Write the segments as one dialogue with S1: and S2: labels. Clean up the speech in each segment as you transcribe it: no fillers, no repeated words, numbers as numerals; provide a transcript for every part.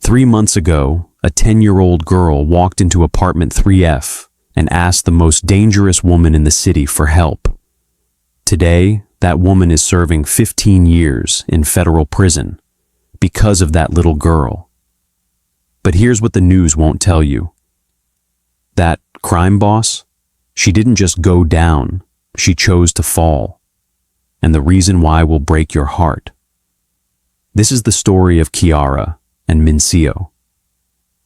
S1: 3 months ago, a 10-year-old girl walked into apartment 3F and asked the most dangerous woman in the city for help. Today, that woman is serving 15 years in federal prison because of that little girl. But here's what the news won't tell you. That crime boss, she didn't just go down, she chose to fall. And the reason why will break your heart. This is the story of Kiara and Min-Seo.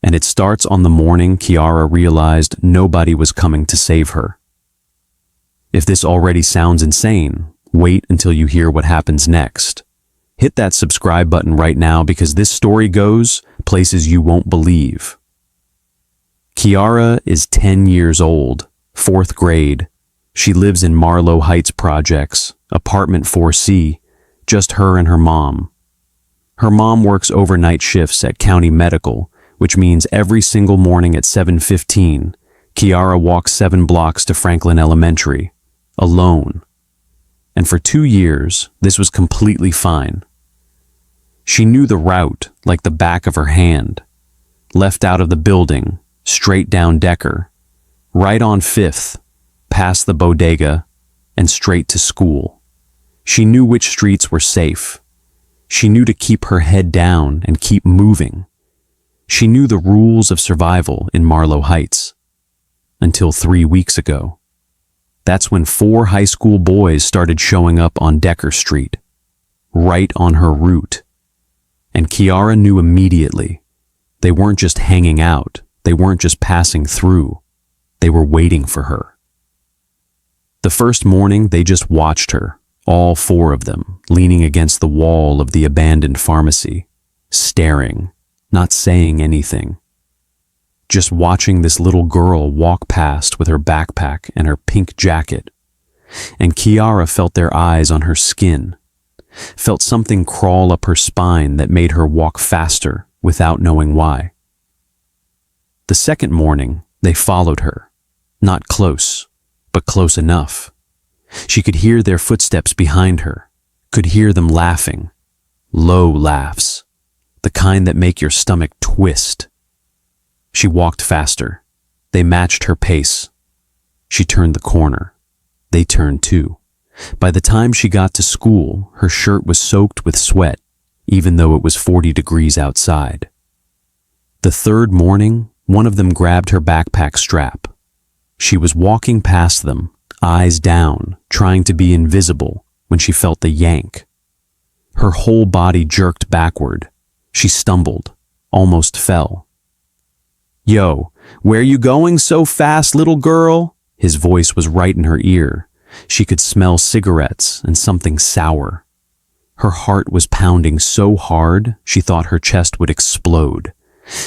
S1: And it starts on the morning Kiara realized nobody was coming to save her. If this already sounds insane, wait until you hear what happens next. Hit that subscribe button right now because this story goes places you won't believe. Kiara is 10 years old, 4th grade. She lives in Marlow Heights Projects, apartment 4C, just her and her mom. Her mom works overnight shifts at County Medical, which means every single morning at 7:15, Kiara walks 7 blocks to Franklin Elementary, alone. And for 2 years, this was completely fine. She knew the route like the back of her hand. Left out of the building, straight down Decker, right on 5th, past the bodega, and straight to school. She knew which streets were safe. She knew to keep her head down and keep moving. She knew the rules of survival in Marlow Heights. Until 3 weeks ago. That's when 4 high school boys started showing up on Decker Street, right on her route. And Kiara knew immediately. They weren't just hanging out. They weren't just passing through. They were waiting for her. The first morning, they just watched her, all 4 of them, leaning against the wall of the abandoned pharmacy, staring, not saying anything. Just watching this little girl walk past with her backpack and her pink jacket. And Kiara felt their eyes on her skin, felt something crawl up her spine that made her walk faster without knowing why. The second morning, they followed her, not close, but close enough. She could hear their footsteps behind her, could hear them laughing, low laughs, the kind that make your stomach twist. She walked faster. They matched her pace. She turned the corner. They turned too. By the time she got to school, her shirt was soaked with sweat, even though it was 40 degrees outside. The third morning, one of them grabbed her backpack strap. She was walking past them, eyes down, trying to be invisible, when she felt the yank. Her whole body jerked backward. She stumbled, almost fell. "Yo, where you going so fast, little girl?" His voice was right in her ear. She could smell cigarettes and something sour. Her heart was pounding so hard, she thought her chest would explode.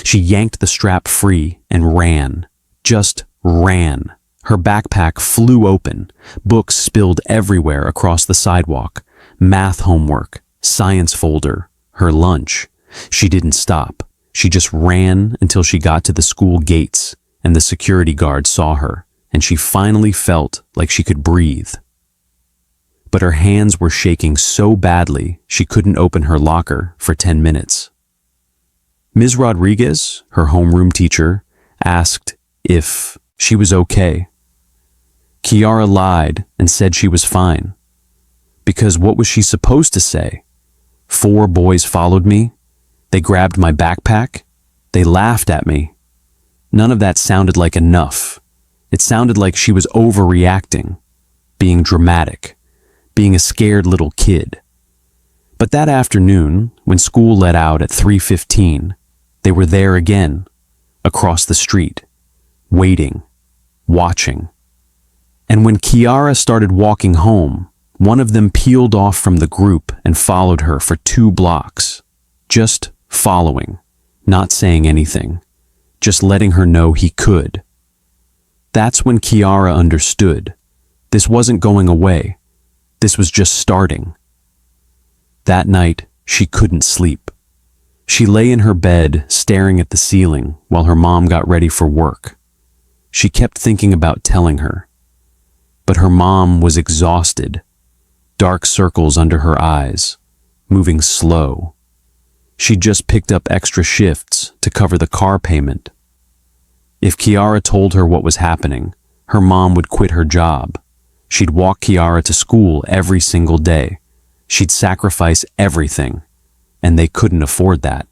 S1: She yanked the strap free and ran. Just ran. Her backpack flew open. Books spilled everywhere across the sidewalk. Math homework, science folder, her lunch. She didn't stop. She just ran until she got to the school gates, and the security guard saw her, and she finally felt like she could breathe. But her hands were shaking so badly she couldn't open her locker for 10 minutes. Ms. Rodriguez, her homeroom teacher, asked if she was okay. Kiara lied and said she was fine. Because what was she supposed to say? 4 boys followed me. They grabbed my backpack. They laughed at me. None of that sounded like enough. It sounded like she was overreacting, being dramatic, being a scared little kid. But that afternoon, when school let out at 3:15, they were there again, across the street, waiting, watching. And when Kiara started walking home, one of them peeled off from the group and followed her for 2 blocks, just following, not saying anything, just letting her know he could. That's when Kiara understood. This wasn't going away. This was just starting. That night, she couldn't sleep. She lay in her bed, staring at the ceiling while her mom got ready for work. She kept thinking about telling her. But her mom was exhausted, dark circles under her eyes, moving slow. She'd just picked up extra shifts to cover the car payment. If Kiara told her what was happening, her mom would quit her job. She'd walk Kiara to school every single day. She'd sacrifice everything, and they couldn't afford that.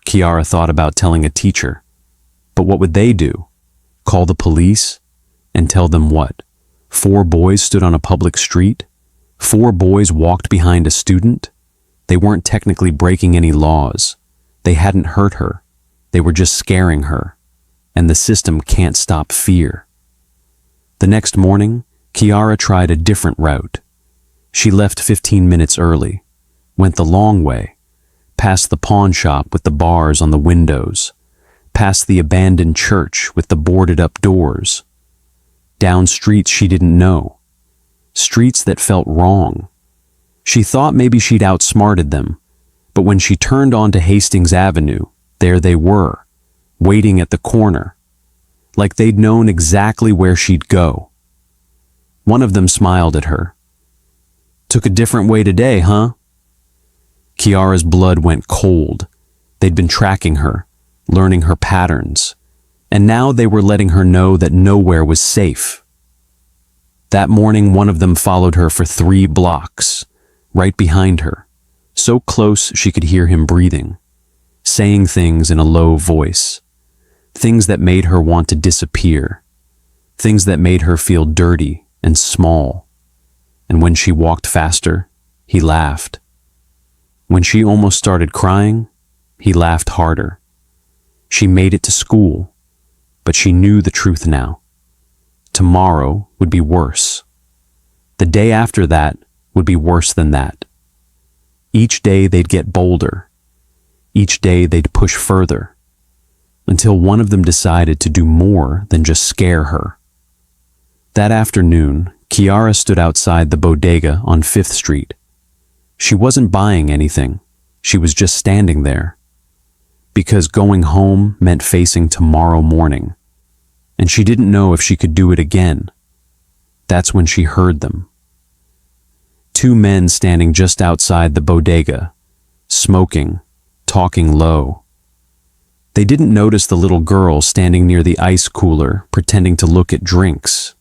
S1: Kiara thought about telling a teacher, but what would they do? Call the police? And tell them what? 4 boys stood on a public street? 4 boys walked behind a student? They weren't technically breaking any laws. They hadn't hurt her. They were just scaring her. And the system can't stop fear. The next morning, Kiara tried a different route. She left 15 minutes early, went the long way, past the pawn shop with the bars on the windows, past the abandoned church with the boarded-up doors, down streets she didn't know, streets that felt wrong. She thought maybe she'd outsmarted them, but when she turned onto Hastings Avenue, there they were, waiting at the corner, like they'd known exactly where she'd go. One of them smiled at her. "Took a different way today, huh?" Kiara's blood went cold. They'd been tracking her, learning her patterns, and now they were letting her know that nowhere was safe. That morning, one of them followed her for 3 blocks, right behind her, so close she could hear him breathing, saying things in a low voice, things that made her want to disappear, things that made her feel dirty and small. And when she walked faster, he laughed. When she almost started crying, he laughed harder. She made it to school, but she knew the truth now. Tomorrow would be worse. The day after that would be worse than that. Each day they'd get bolder. Each day they'd push further, until one of them decided to do more than just scare her. That afternoon, Kiara stood outside the bodega on 5th Street. She wasn't buying anything. She was just standing there. Because going home meant facing tomorrow morning. And she didn't know if she could do it again. That's when she heard them. 2 men standing just outside the bodega, smoking, talking low. They didn't notice the little girl standing near the ice cooler, pretending to look at drinks.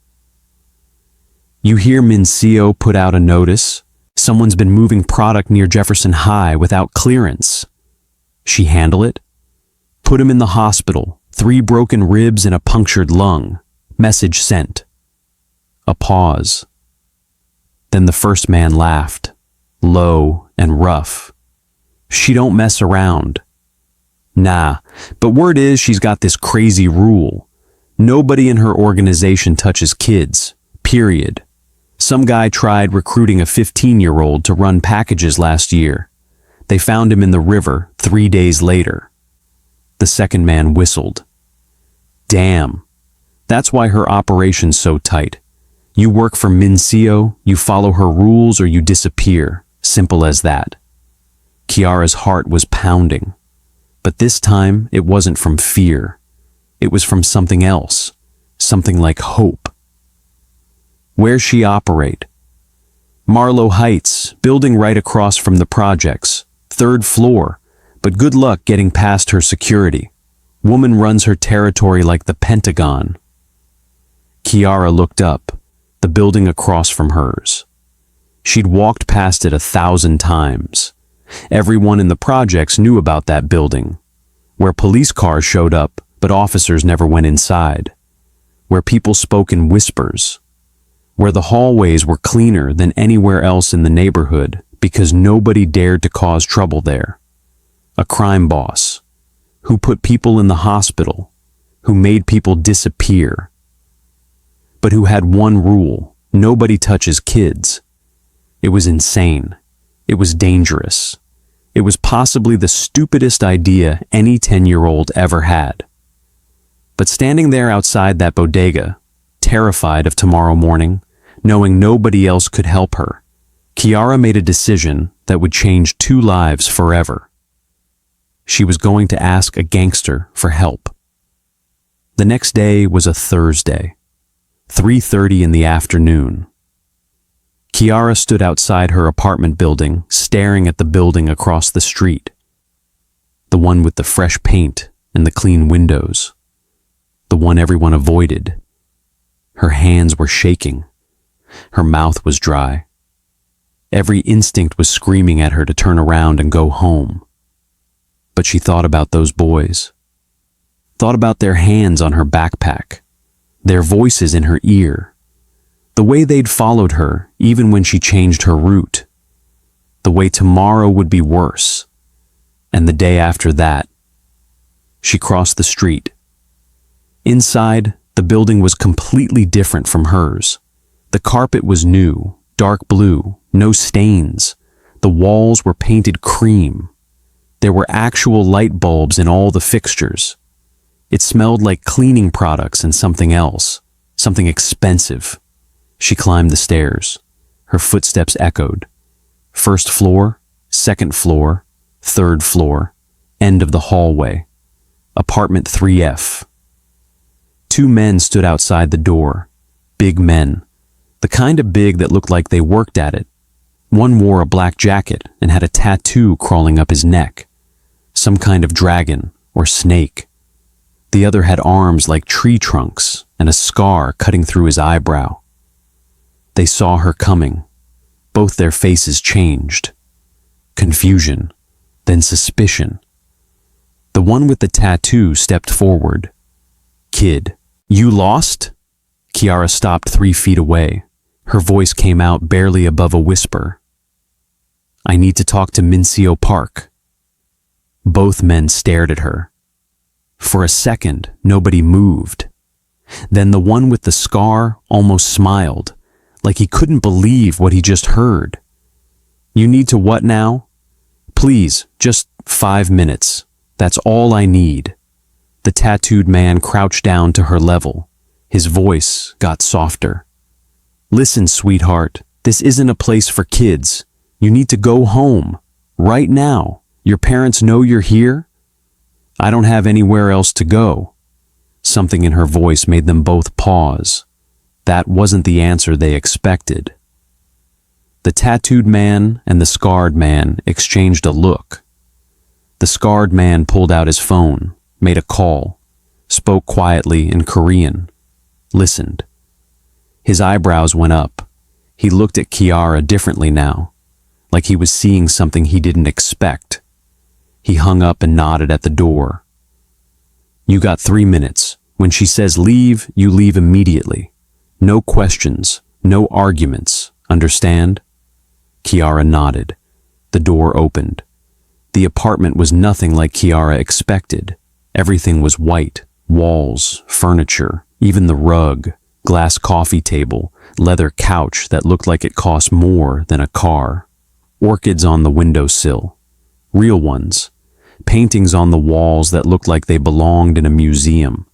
S1: "You hear Min-Seo put out a notice? Someone's been moving product near Jefferson High without clearance. She handle it? Put him in the hospital, 3 broken ribs and a punctured lung. Message sent." A pause. Then the first man laughed, low and rough. "She don't mess around." "Nah, but word is she's got this crazy rule. Nobody in her organization touches kids, period. Some guy tried recruiting a 15-year-old to run packages last year. They found him in the river 3 days later." The second man whistled. "Damn. That's why her operation's so tight. You work for Min-Seo, you follow her rules, or you disappear. Simple as that." Kiara's heart was pounding. But this time, it wasn't from fear. It was from something else. Something like hope. Where's she operate? Marlow Heights, building right across from the projects. 3rd floor, but good luck getting past her security. Woman runs her territory like the Pentagon. Kiara looked up, the building across from hers. She'd walked past it 1,000 times. Everyone in the projects knew about that building, where police cars showed up, but officers never went inside, where people spoke in whispers, where the hallways were cleaner than anywhere else in the neighborhood because nobody dared to cause trouble there. A crime boss, who put people in the hospital, who made people disappear, but who had one rule: nobody touches kids. It was insane. It was dangerous. It was possibly the stupidest idea any 10-year-old ever had. But standing there outside that bodega, terrified of tomorrow morning, knowing nobody else could help her, Kiara made a decision that would change 2 lives forever. She was going to ask a gangster for help. The next day was a Thursday, 3:30 in the afternoon. Kiara stood outside her apartment building, staring at the building across the street. The one with the fresh paint and the clean windows. The one everyone avoided. Her hands were shaking. Her mouth was dry. Every instinct was screaming at her to turn around and go home. But she thought about those boys. Thought about their hands on her backpack. Their voices in her ear. The way they'd followed her even when she changed her route. The way tomorrow would be worse. And the day after that. She crossed the street. Inside, the building was completely different from hers. The carpet was new, dark blue, no stains. The walls were painted cream. There were actual light bulbs in all the fixtures. It smelled like cleaning products and something else, something expensive. She climbed the stairs. Her footsteps echoed. First floor, second floor, third floor, end of the hallway. Apartment 3F. Two men stood outside the door. Big men. The kind of big that looked like they worked at it. One wore a black jacket and had a tattoo crawling up his neck. Some kind of dragon or snake. The other had arms like tree trunks and a scar cutting through his eyebrow. They saw her coming. Both their faces changed. Confusion, then suspicion. The one with the tattoo stepped forward. "Kid, you lost?" Kiara stopped 3 feet away. Her voice came out barely above a whisper. "I need to talk to Min-Seo Park." Both men stared at her. For a second, nobody moved. Then the one with the scar almost smiled, like he couldn't believe what he just heard. "You need to what now?" "Please, just 5 minutes. That's all I need." The tattooed man crouched down to her level. His voice got softer. "Listen, sweetheart, this isn't a place for kids. You need to go home. Right now. Your parents know you're here?" "I don't have anywhere else to go." Something in her voice made them both pause. That wasn't the answer they expected. The tattooed man and the scarred man exchanged a look. The scarred man pulled out his phone, made a call, spoke quietly in Korean, listened. His eyebrows went up. He looked at Kiara differently now, like he was seeing something he didn't expect. He hung up and nodded at the door. "You got 3 minutes. When she says leave, you leave immediately. No questions, no arguments. Understand?" Kiara nodded. The door opened. The apartment was nothing like Kiara expected. Everything was white. Walls, furniture, even the rug, glass coffee table, leather couch that looked like it cost more than a car. Orchids on the windowsill. Real ones. Paintings on the walls that looked like they belonged in a museum.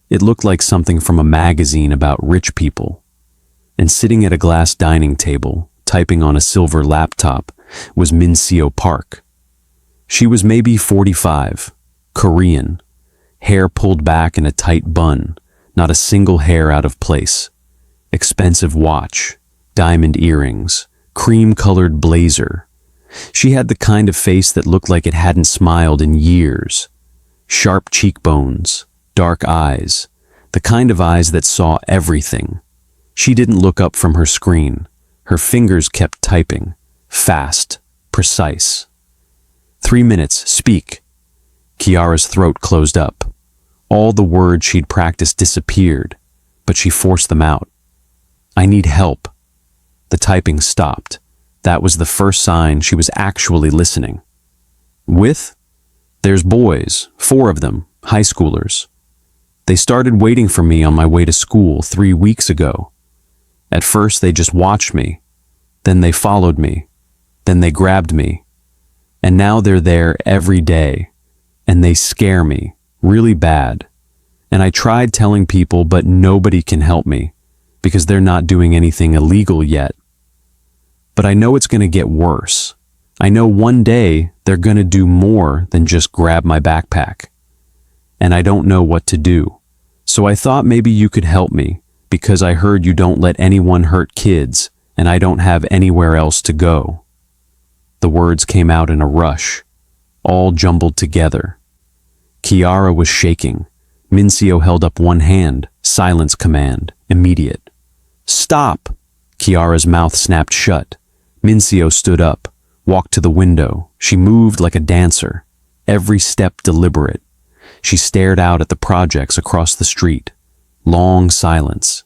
S1: It looked like something from a magazine about rich people. And sitting at a glass dining table, typing on a silver laptop, was Min-Seo Park. She was maybe 45, Korean, hair pulled back in a tight bun, not a single hair out of place. Expensive watch, diamond earrings, cream-colored blazer. She had the kind of face that looked like it hadn't smiled in years. Sharp cheekbones, dark eyes, the kind of eyes that saw everything. She didn't look up from her screen. Her fingers kept typing, fast, precise. 3 minutes, speak. Kiara's throat closed up. All the words she'd practiced disappeared, but she forced them out. I need help. The typing stopped. That was the first sign she was actually listening. With? There's boys, 4 of them, high schoolers. They started waiting for me on my way to school 3 weeks ago. At first they just watched me. Then they followed me. Then they grabbed me. And now they're there every day. And they scare me, really bad. And I tried telling people, but nobody can help me, because they're not doing anything illegal yet. But I know it's going to get worse. I know one day they're going to do more than just grab my backpack. And I don't know what to do. So I thought maybe you could help me, because I heard you don't let anyone hurt kids, and I don't have anywhere else to go. The words came out in a rush. all jumbled together. Kiara was shaking. Min-Seo held up one hand, silence command, immediate. Stop! Kiara's mouth snapped shut. Min-Seo stood up, walked to the window. She moved like a dancer, every step deliberate. She stared out at the projects across the street. Long silence.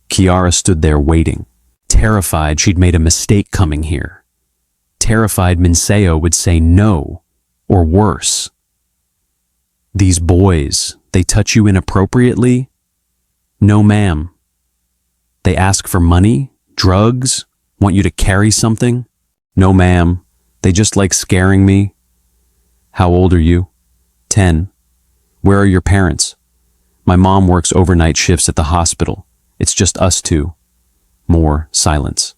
S1: Kiara stood there waiting, terrified she'd made a mistake coming here. Terrified Min-Seo would say no, or worse. These boys, they touch you inappropriately? No, ma'am. They ask for money, drugs, want you to carry something? No, ma'am. They just like scaring me. How old are you? 10. Where are your parents? My mom works overnight shifts at the hospital. It's just us two. More silence.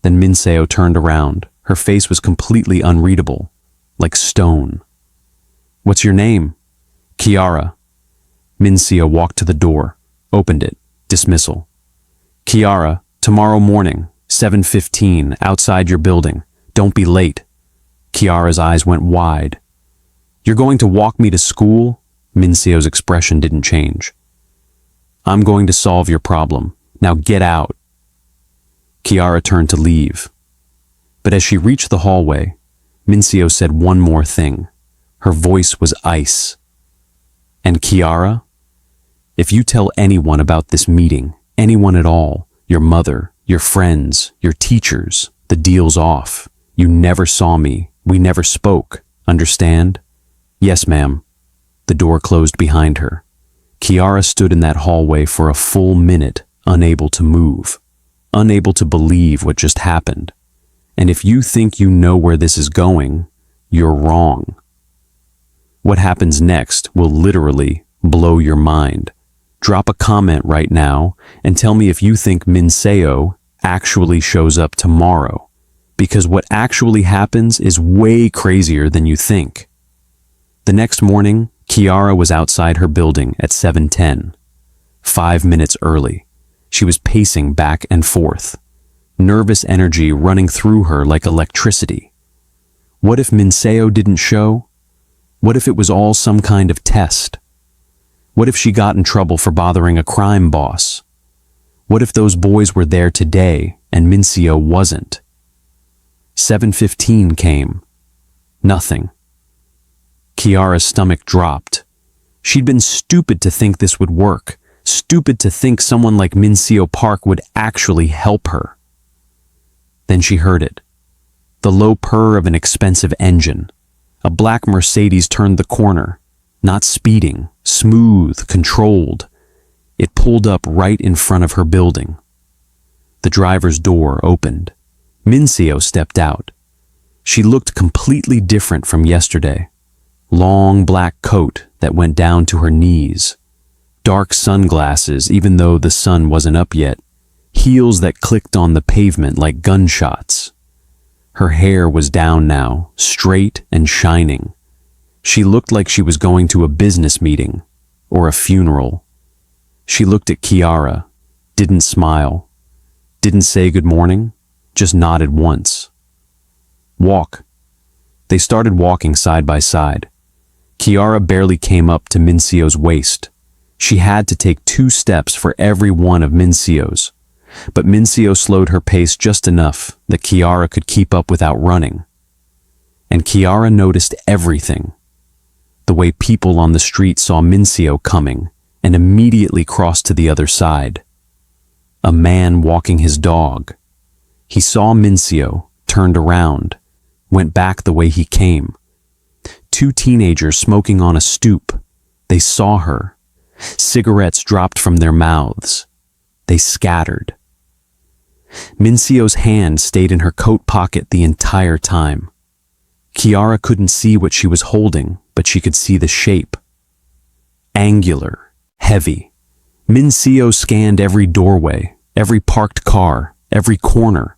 S1: Then Min-Seo turned around. Her face was completely unreadable, like stone. What's your name? Kiara. Min-Seo walked to the door, opened it. Dismissal. Kiara, tomorrow morning, 7:15, outside your building. Don't be late. Kiara's eyes went wide. You're going to walk me to school? Min-Seo's expression didn't change. I'm going to solve your problem. Now get out. Kiara turned to leave. But as she reached the hallway, Min-Seo said one more thing. Her voice was ice. And Kiara, if you tell anyone about this meeting, anyone at all, your mother, your friends, your teachers, the deal's off. You never saw me. We never spoke. Understand? Yes, ma'am. The door closed behind her. Kiara stood in that hallway for a full minute, unable to move, unable to believe what just happened. And if you think you know where this is going, you're wrong. What happens next will literally blow your mind. Drop a comment right now and tell me if you think Min-Seo actually shows up tomorrow, because what actually happens is way crazier than you think. The next morning, Kiara was outside her building at 7:10. 5 minutes early. She was pacing back and forth, nervous energy running through her like electricity. What if Min-Seo didn't show? What if it was all some kind of test? What if she got in trouble for bothering a crime boss? What if those boys were there today and Min-Seo wasn't? 7:15 came. Nothing. Kiara's stomach dropped. She'd been stupid to think this would work, stupid to think someone like Min-Seo Park would actually help her. Then she heard it. The low purr of an expensive engine. A black Mercedes turned the corner, not speeding, smooth, controlled. It pulled up right in front of her building. The driver's door opened. Min-Seo stepped out. She looked completely different from yesterday. Long black coat that went down to her knees. Dark sunglasses even though the sun wasn't up yet. Heels that clicked on the pavement like gunshots. Her hair was down now, straight and shining. She looked like she was going to a business meeting or a funeral. She looked at Kiara, didn't smile, didn't say good morning, just nodded once. Walk. They started walking side by side. Kiara barely came up to Min-Seo's waist. She had to take 2 steps for every one of Min-Seo's. But Min-Seo slowed her pace just enough that Kiara could keep up without running. And Kiara noticed everything. The way people on the street saw Min-Seo coming and immediately crossed to the other side. A man walking his dog. He saw Min-Seo, turned around, went back the way he came. 2 teenagers smoking on a stoop. They saw her. Cigarettes dropped from their mouths. They scattered. Min-Seo's hand stayed in her coat pocket the entire time. Kiara couldn't see what she was holding, but she could see the shape. Angular, heavy. Min-Seo scanned every doorway, every parked car, every corner.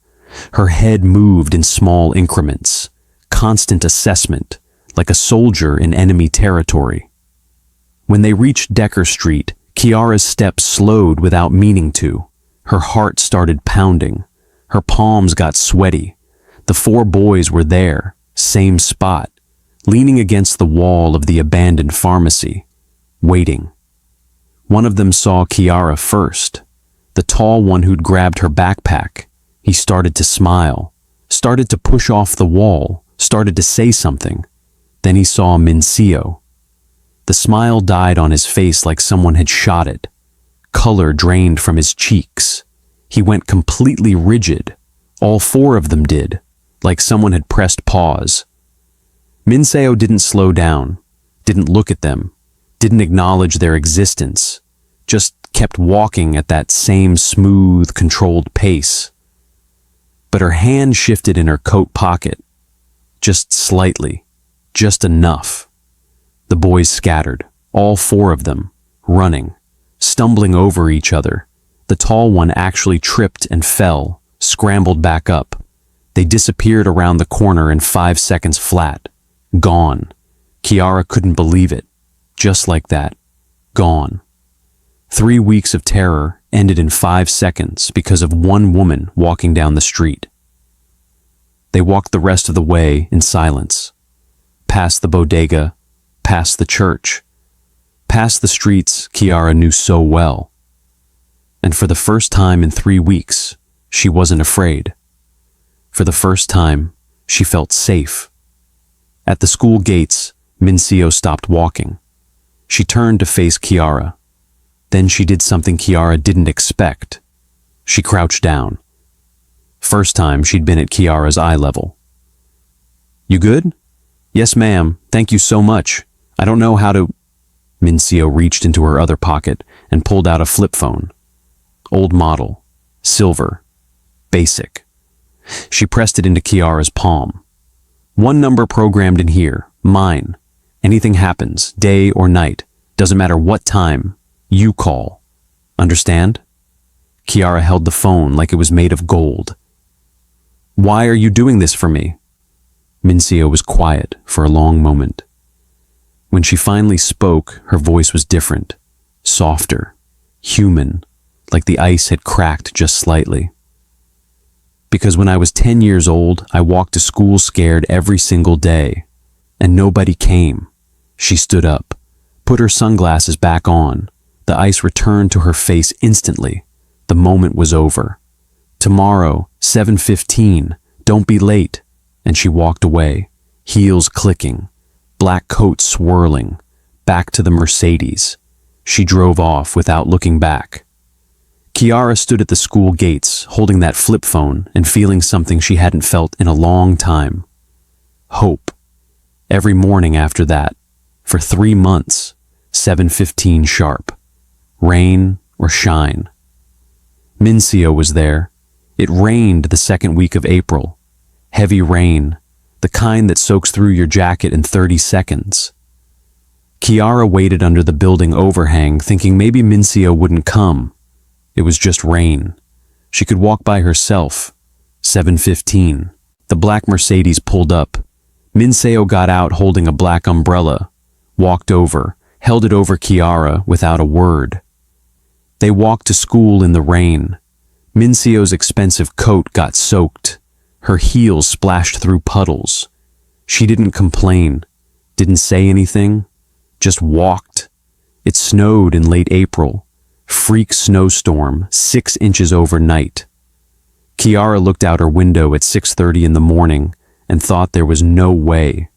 S1: Her head moved in small increments. Constant assessment, like a soldier in enemy territory. When they reached Decker Street, Kiara's steps slowed without meaning to. Her heart started pounding. Her palms got sweaty. The 4 boys were there, same spot, leaning against the wall of the abandoned pharmacy, waiting. One of them saw Kiara first, the tall one who'd grabbed her backpack. He started to smile, started to push off the wall, started to say something. Then he saw Min-Seo. The smile died on his face like someone had shot it. Color drained from his cheeks. He went completely rigid. All four of them did, like someone had pressed pause. Min-Seo didn't slow down, didn't look at them, didn't acknowledge their existence, just kept walking at that same smooth, controlled pace. But her hand shifted in her coat pocket, just slightly, just enough. The boys scattered, all four of them, running, stumbling over each other. The tall one actually tripped and fell, scrambled back up. They disappeared around the corner in 5 seconds flat. Gone. Kiara couldn't believe it. Just like that. Gone. 3 weeks of terror ended in 5 seconds because of one woman walking down the street. They walked the rest of the way in silence. Past the bodega, past the church, past the streets Kiara knew so well. And for the first time in 3 weeks, she wasn't afraid. For the first time, she felt safe. At the school gates, Min-Seo stopped walking. She turned to face Kiara. Then she did something Kiara didn't expect. She crouched down. First time she'd been at Kiara's eye level. "You good?" "Yes, ma'am. Thank you so much. I don't know how to..." Min-Seo reached into her other pocket and pulled out a flip phone. Old model. Silver. Basic. She pressed it into Kiara's palm. "One number programmed in here. Mine. Anything happens, day or night. Doesn't matter what time. You call. Understand?" Kiara held the phone like it was made of gold. "Why are you doing this for me?" Min-Seo was quiet for a long moment. When she finally spoke, her voice was different, softer, human, like the ice had cracked just slightly. "Because when I was 10 years old, I walked to school scared every single day, and nobody came." She stood up, put her sunglasses back on. The ice returned to her face instantly. The moment was over. "Tomorrow, 7:15, don't be late." And she walked away, heels clicking, black coat swirling, back to the Mercedes. She drove off without looking back. Kiara stood at the school gates, holding that flip phone and feeling something she hadn't felt in a long time. Hope. Every morning after that, for 3 months, 7:15 sharp. Rain or shine. Min-Seo was there. It rained the second week of April. Heavy rain, the kind that soaks through your jacket in 30 seconds. Kiara waited under the building overhang, thinking maybe Min-Seo wouldn't come. It was just rain. She could walk by herself. 7:15. The black Mercedes pulled up. Min-Seo got out holding a black umbrella, walked over, held it over Kiara without a word. They walked to school in the rain. Min-Seo's expensive coat got soaked. Her heels splashed through puddles. She didn't complain, didn't say anything, just walked. It snowed in late April. Freak snowstorm, 6 inches overnight. Kiara looked out her window at 6:30 in the morning and thought there was no way.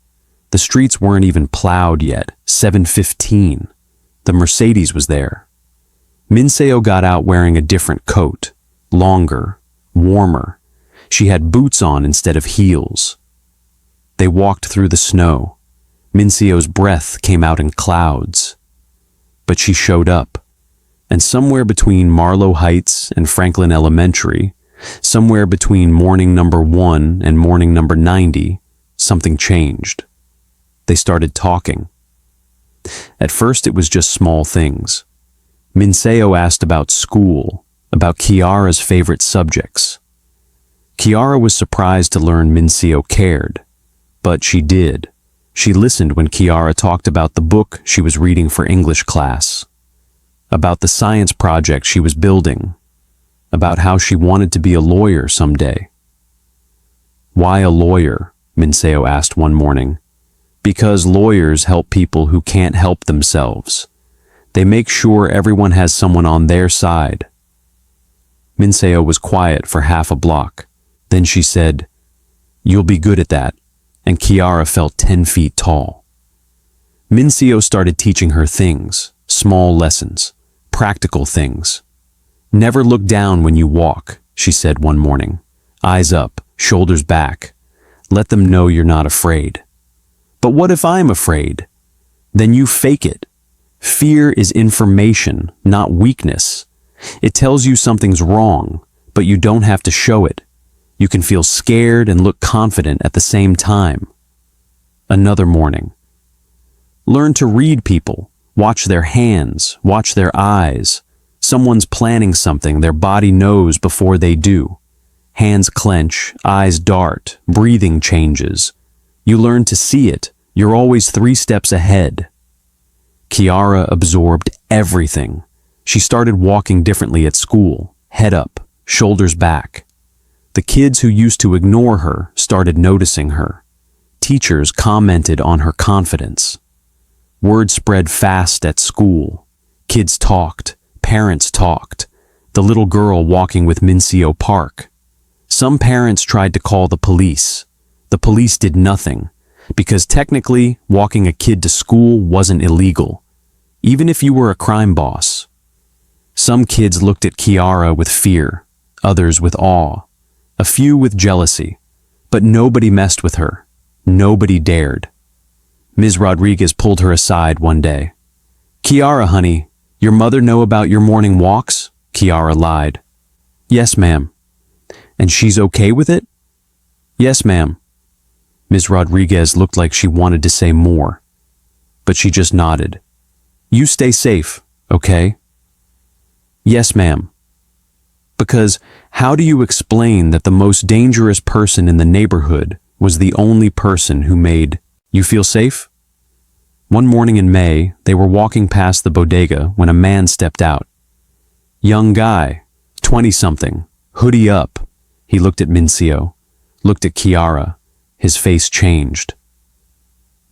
S1: The streets weren't even plowed yet. 7:15. The Mercedes was there. Min-Seo got out wearing a different coat, longer, warmer. She had boots on instead of heels. They walked through the snow. Min-Seo's breath came out in clouds. But she showed up. And somewhere between Marlow Heights and Franklin Elementary, somewhere between morning number 1 and morning number 90, something changed. They started talking. At first it was just small things. Min-Seo asked about school, about Kiara's favorite subjects. Kiara was surprised to learn Min-Seo cared, but she did. She listened when Kiara talked about the book she was reading for English class, about the science project she was building, about how she wanted to be a lawyer someday. "Why a lawyer?" Min-Seo asked one morning. Because lawyers help people who can't help themselves. They make sure everyone has someone on their side. Min-Seo was quiet for half a block. Then she said, "You'll be good at that," and Kiara felt 10 feet tall. Min-Seo started teaching her things, small lessons, practical things. "Never look down when you walk," she said one morning. "Eyes up, shoulders back. Let them know you're not afraid." "But what if I'm afraid?" "Then you fake it. Fear is information, not weakness. It tells you something's wrong, but you don't have to show it. You can feel scared and look confident at the same time." Another morning. "Learn to read people. Watch their hands, watch their eyes. Someone's planning something their body knows before they do. Hands clench, eyes dart, breathing changes. You learn to see it. You're always 3 steps ahead." Kiara absorbed everything. She started walking differently at school, head up, shoulders back. The kids who used to ignore her started noticing her. Teachers commented on her confidence. Word spread fast at school. Kids talked, parents talked. The little girl walking with Min-Seo Park. Some parents tried to call the police. The police did nothing, because technically walking a kid to school wasn't illegal, even if you were a crime boss. Some kids looked at Kiara with fear, others with awe, a few with jealousy, but nobody messed with her. Nobody dared. Ms. Rodriguez pulled her aside one day. "Kiara, honey, your mother know about your morning walks?" Kiara lied. "Yes, ma'am." "And she's okay with it?" "Yes, ma'am." Ms. Rodriguez looked like she wanted to say more, but she just nodded. "You stay safe, okay?" "Yes, ma'am." Because how do you explain that the most dangerous person in the neighborhood was the only person who made you feel safe? One morning in May, they were walking past the bodega when a man stepped out. Young guy, 20-something, hoodie up. He looked at Min-Seo, looked at Kiara. His face changed.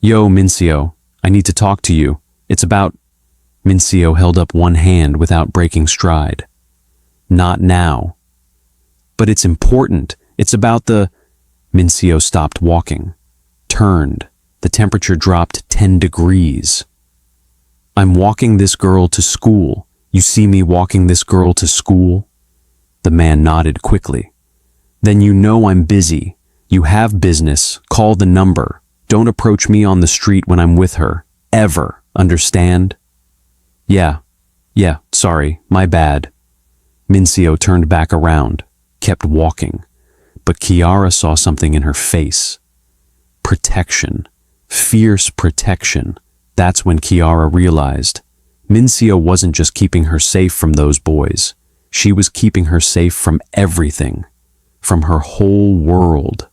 S1: "Yo, Min-Seo, I need to talk to you. It's about..." Min-Seo held up one hand without breaking stride. "Not now." "But it's important. It's about the..." Min-Seo stopped walking, turned. The temperature dropped 10 degrees. "I'm walking this girl to school. You see me walking this girl to school?" The man nodded quickly. "Then you know I'm busy. You have business. Call the number. Don't approach me on the street when I'm with her. Ever. Understand?" Yeah, sorry, my bad." Min-Seo turned back around, kept walking, but Kiara saw something in her face. Protection. Fierce protection. That's when Kiara realized Min-Seo wasn't just keeping her safe from those boys. She was keeping her safe from everything, from her whole world.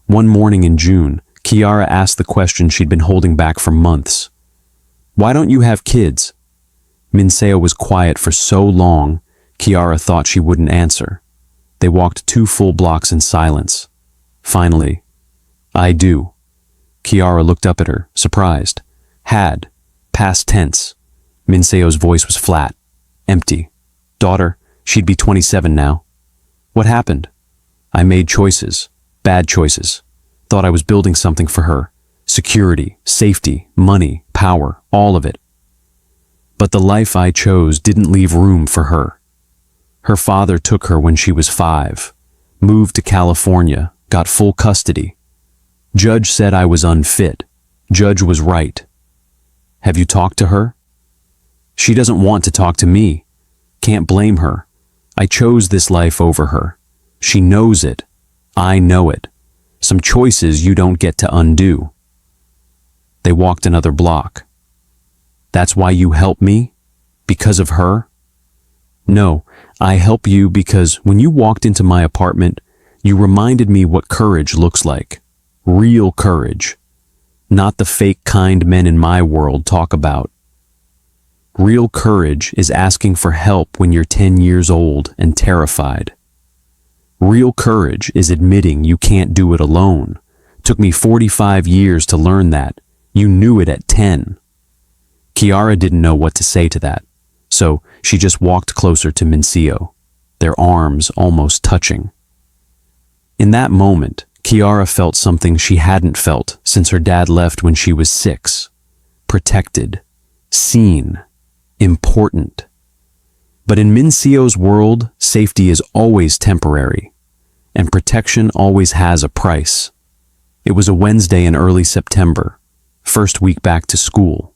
S1: One morning in June, Kiara asked the question she'd been holding back for months. "Why don't you have kids?" Min-Seo was quiet for so long, Kiara thought she wouldn't answer. They walked 2 full blocks in silence. Finally, "I do." Kiara looked up at her, surprised. "Had. Past tense." Min-Seo's voice was flat, empty. "Daughter, she'd be 27 now." "What happened?" "I made choices. Bad choices. Thought I was building something for her. Security, safety, money, power, all of it. But the life I chose didn't leave room for her. Her father took her when she was 5, moved to California, got full custody. Judge said I was unfit. Judge was right. Have you talked to her?" "She doesn't want to talk to me. Can't blame her. I chose this life over her. She knows it. I know it. Some choices you don't get to undo." They walked another block. "That's why you help me? Because of her?" "No, I help you because when you walked into my apartment, you reminded me what courage looks like. Real courage. Not the fake kind men in my world talk about. Real courage is asking for help when you're 10 years old and terrified. Real courage is admitting you can't do it alone, Took me 45 years to learn that. You knew it at 10. Kiara didn't know what to say to that, so she just walked closer to Min-Seo, their arms almost touching. In that moment, Kiara felt something she hadn't felt since her dad left when she was 6. Protected, seen, important. But in Min-Seo's world, safety is always temporary, and protection always has a price. It was a Wednesday in early September, first week back to school.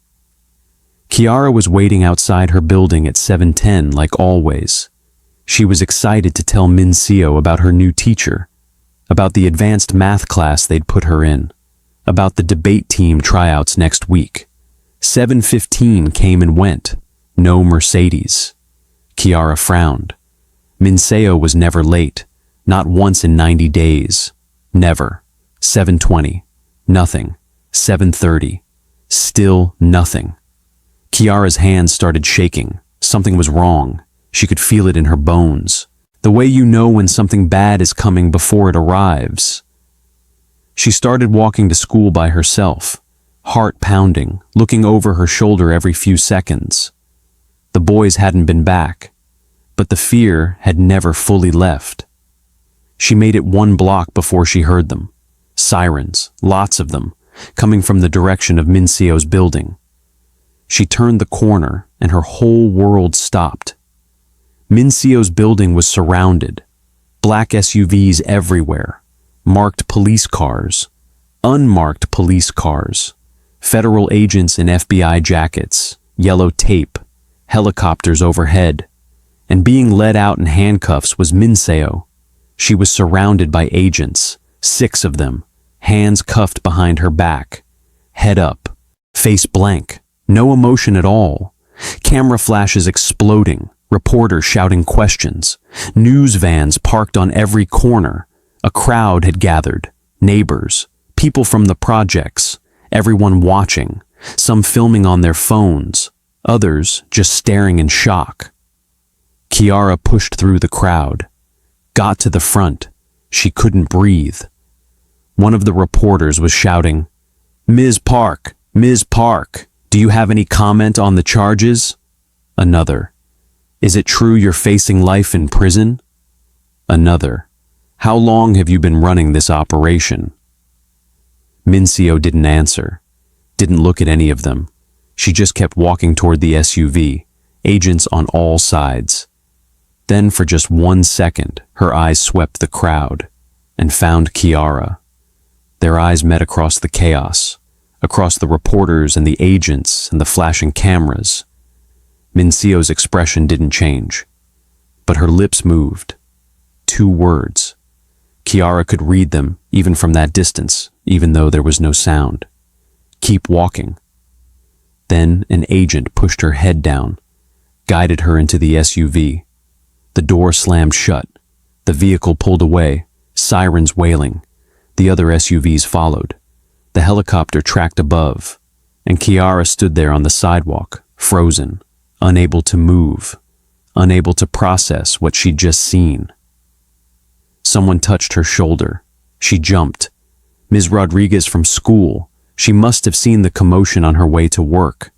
S1: Kiara was waiting outside her building at 7:10 like always. She was excited to tell Min-Seo about her new teacher, about the advanced math class they'd put her in, about the debate team tryouts next week. 7:15 came and went. No Mercedes. Kiara frowned. Min-Seo was never late, not once in 90 days. Never. 7:20. Nothing. 7:30. Still nothing. Kiara's hands started shaking. Something was wrong. She could feel it in her bones. The way you know when something bad is coming before it arrives. She started walking to school by herself, heart pounding, looking over her shoulder every few seconds. The boys hadn't been back, but the fear had never fully left. She made it 1 block before she heard them. Sirens, lots of them, coming from the direction of Min-Seo's building. She turned the corner and her whole world stopped. Min-Seo's building was surrounded. Black SUVs everywhere. Marked police cars. Unmarked police cars. Federal agents in FBI jackets. Yellow tape. Helicopters overhead. And being led out in handcuffs was Min-Seo. She was surrounded by agents, 6 of them, hands cuffed behind her back. Head up. Face blank. No emotion at all. Camera flashes exploding. Reporters shouting questions. News vans parked on every corner. A crowd had gathered. Neighbors. People from the projects. Everyone watching. Some filming on their phones. Others just staring in shock. Kiara pushed through the crowd. Got to the front. She couldn't breathe. One of the reporters was shouting, "Ms. Park, Ms. Park, do you have any comment on the charges?" Another, "Is it true you're facing life in prison?" Another, "How long have you been running this operation?" Min-Seo didn't answer, didn't look at any of them. She just kept walking toward the SUV, agents on all sides. Then for just 1 second, her eyes swept the crowd and found Kiara. Their eyes met across the chaos, across the reporters and the agents and the flashing cameras. Min-Seo's expression didn't change, but her lips moved. 2 words. Kiara could read them even from that distance, even though there was no sound. Keep walking. Then an agent pushed her head down, guided her into the SUV. The door slammed shut. The vehicle pulled away, sirens wailing. The other SUVs followed. The helicopter tracked above, and Kiara stood there on the sidewalk, frozen, unable to move, unable to process what she'd just seen. Someone touched her shoulder. She jumped. Ms. Rodriguez from school. She must have seen the commotion on her way to work.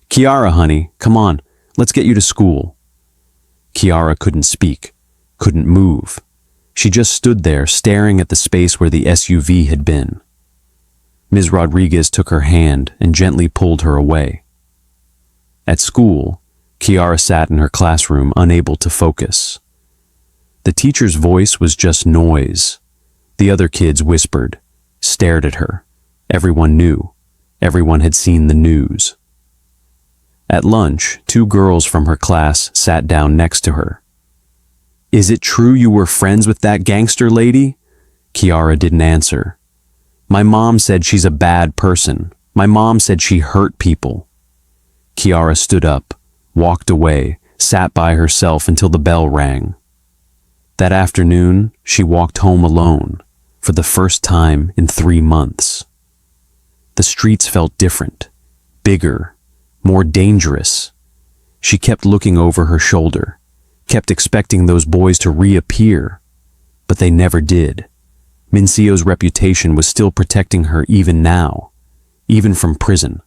S1: "Kiara, honey, come on, let's get you to school." Kiara couldn't speak, couldn't move. She just stood there staring at the space where the SUV had been. Ms. Rodriguez took her hand and gently pulled her away. At school, Kiara sat in her classroom unable to focus. The teacher's voice was just noise. The other kids whispered, stared at her. Everyone knew. Everyone had seen the news. At lunch, 2 girls from her class sat down next to her. "Is it true you were friends with that gangster lady?" Kiara didn't answer. "My mom said she's a bad person. My mom said she hurt people." Kiara stood up, walked away, sat by herself until the bell rang. That afternoon, she walked home alone, for the first time in 3 months. The streets felt different, bigger, more dangerous. She kept looking over her shoulder, kept expecting those boys to reappear, but they never did. Min-Seo's reputation was still protecting her even now, even from prison.